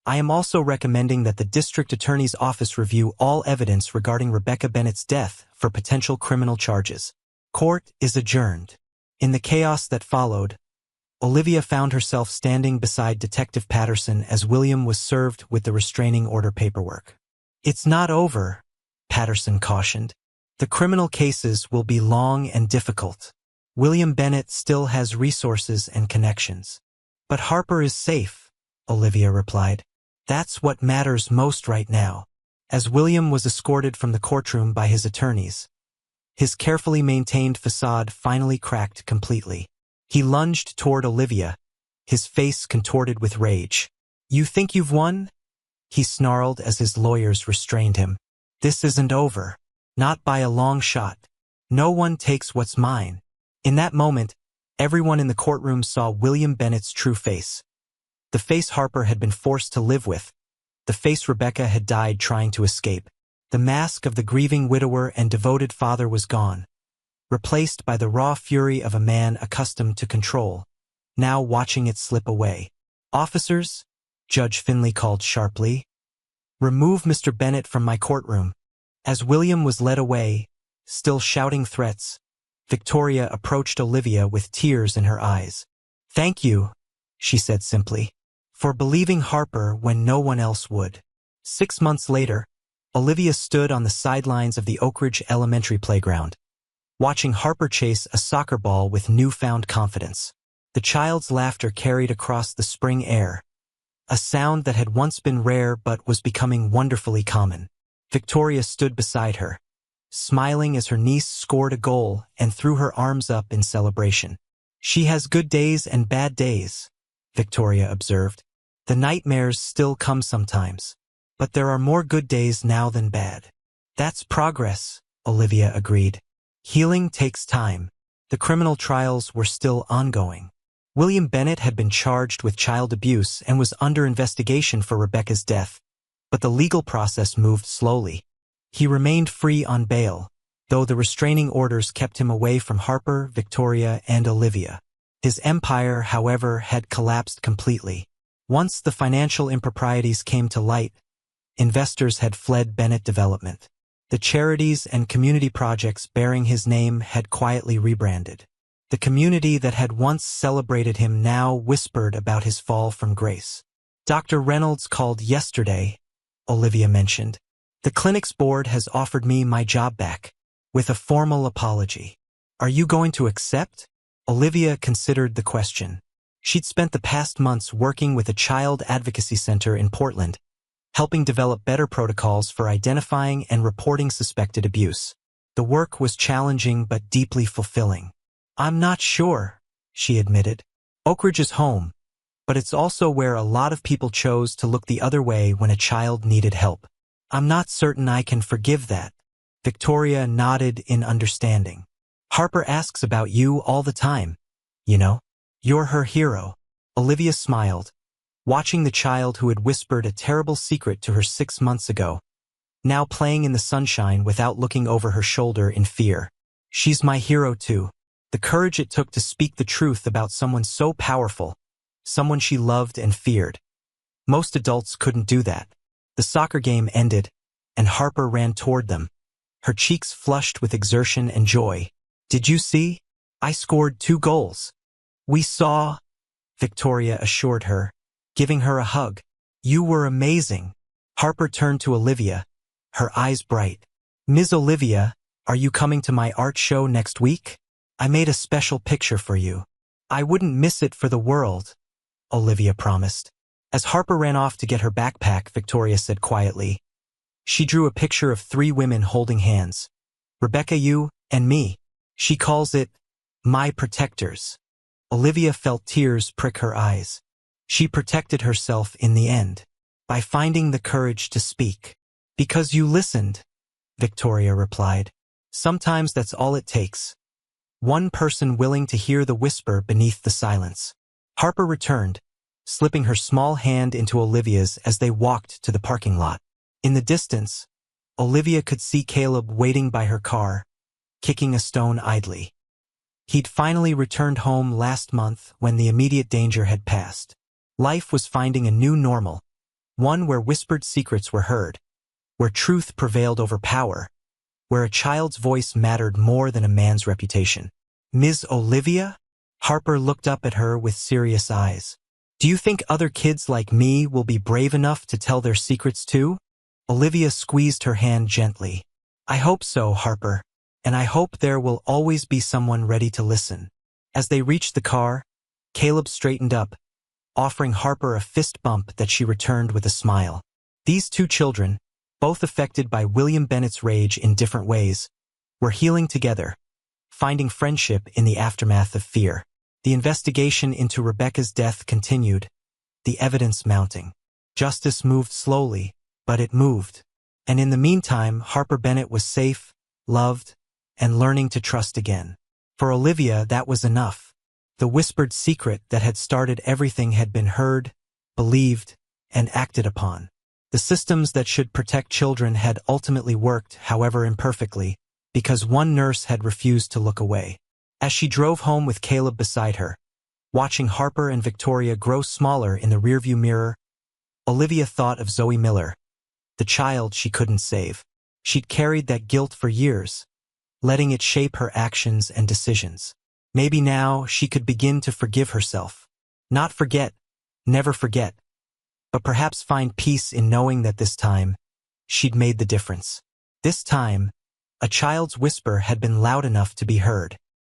"I am also recommending that the district attorney's office review all evidence regarding Rebecca Bennett's death for potential criminal charges." Court is adjourned. In the chaos that followed, Olivia found herself standing beside Detective Patterson as William was served with the restraining order paperwork. "It's not over," Patterson cautioned. "The criminal cases will be long and difficult. William Bennett still has resources and connections." "But Harper is safe," Olivia replied. "That's what matters most right now." As William was escorted from the courtroom by his attorneys, his carefully maintained facade finally cracked completely. He lunged toward Olivia, his face contorted with rage. "You think you've won?" he snarled as his lawyers restrained him. "This isn't over. Not by a long shot. No one takes what's mine." In that moment, everyone in the courtroom saw William Bennett's true face. The face Harper had been forced to live with. The face Rebecca had died trying to escape. The mask of the grieving widower and devoted father was gone, replaced by the raw fury of a man accustomed to control, now watching it slip away. "Officers," Judge Finley called sharply, "remove Mr. Bennett from my courtroom." As William was led away, still shouting threats, Victoria approached Olivia with tears in her eyes. "Thank you," she said simply, "for believing Harper when no one else would." 6 months later, Olivia stood on the sidelines of the Oak Ridge Elementary playground, watching Harper chase a soccer ball with newfound confidence. The child's laughter carried across the spring air, a sound that had once been rare but was becoming wonderfully common. Victoria stood beside her, smiling as her niece scored a goal and threw her arms up in celebration. "She has good days and bad days," Victoria observed. "The nightmares still come sometimes, but there are more good days now than bad." "That's progress," Olivia agreed. "Healing takes time." The criminal trials were still ongoing. William Bennett had been charged with child abuse and was under investigation for Rebecca's death, but the legal process moved slowly. He remained free on bail, though the restraining orders kept him away from Harper, Victoria, and Olivia. His empire, however, had collapsed completely. Once the financial improprieties came to light, investors had fled Bennett Development. The charities and community projects bearing his name had quietly rebranded. The community that had once celebrated him now whispered about his fall from grace. "Dr. Reynolds called yesterday," Olivia mentioned. "The clinic's board has offered me my job back, with a formal apology. Are you going to accept?" Olivia considered the question. She'd spent the past months working with a child advocacy center in Portland, helping develop better protocols for identifying and reporting suspected abuse. The work was challenging but deeply fulfilling. "I'm not sure," she admitted. Oak Ridge is home, but it's also where a lot of people chose to look the other way when a child needed help. I'm not certain I can forgive that. Victoria nodded in understanding. Harper asks about you all the time. You know, you're her hero. Olivia smiled, watching the child who had whispered a terrible secret to her 6 months ago, now playing in the sunshine without looking over her shoulder in fear. She's my hero too. The courage it took to speak the truth about someone so powerful, someone she loved and feared. Most adults couldn't do that. The soccer game ended, and Harper ran toward them, her cheeks flushed with exertion and joy. Did you see? I scored 2 goals. We saw, Victoria assured her, giving her a hug. You were amazing. Harper turned to Olivia, her eyes bright. Ms. Olivia, are you coming to my art show next week? I made a special picture for you. I wouldn't miss it for the world, Olivia promised. As Harper ran off to get her backpack, Victoria said quietly. She drew a picture of 3 women holding hands. Rebecca, you, and me. She calls it, My Protectors. Olivia felt tears prick her eyes. She protected herself in the end, by finding the courage to speak. Because you listened, Victoria replied. Sometimes that's all it takes. One person willing to hear the whisper beneath the silence. Harper returned, slipping her small hand into Olivia's as they walked to the parking lot. In the distance, Olivia could see Caleb waiting by her car, kicking a stone idly. He'd finally returned home last month when the immediate danger had passed. Life was finding a new normal, one where whispered secrets were heard, where truth prevailed over power, where a child's voice mattered more than a man's reputation. Ms. Olivia? Harper looked up at her with serious eyes. Do you think other kids like me will be brave enough to tell their secrets too? Olivia squeezed her hand gently. I hope so, Harper, and I hope there will always be someone ready to listen. As they reached the car, Caleb straightened up, offering Harper a fist bump that she returned with a smile. These 2 children, both affected by William Bennett's rage in different ways, were healing together, finding friendship in the aftermath of fear. The investigation into Rebecca's death continued, the evidence mounting. Justice moved slowly, but it moved. And in the meantime, Harper Bennett was safe, loved, and learning to trust again. For Olivia, that was enough. The whispered secret that had started everything had been heard, believed, and acted upon. The systems that should protect children had ultimately worked, however imperfectly, because one nurse had refused to look away. As she drove home with Caleb beside her, watching Harper and Victoria grow smaller in the rearview mirror, Olivia thought of Zoe Miller, the child she couldn't save. She'd carried that guilt for years, letting it shape her actions and decisions. Maybe now she could begin to forgive herself. Not forget, never forget, but perhaps find peace in knowing that this time, she'd made the difference. This time, a child's whisper had been loud enough to be heard.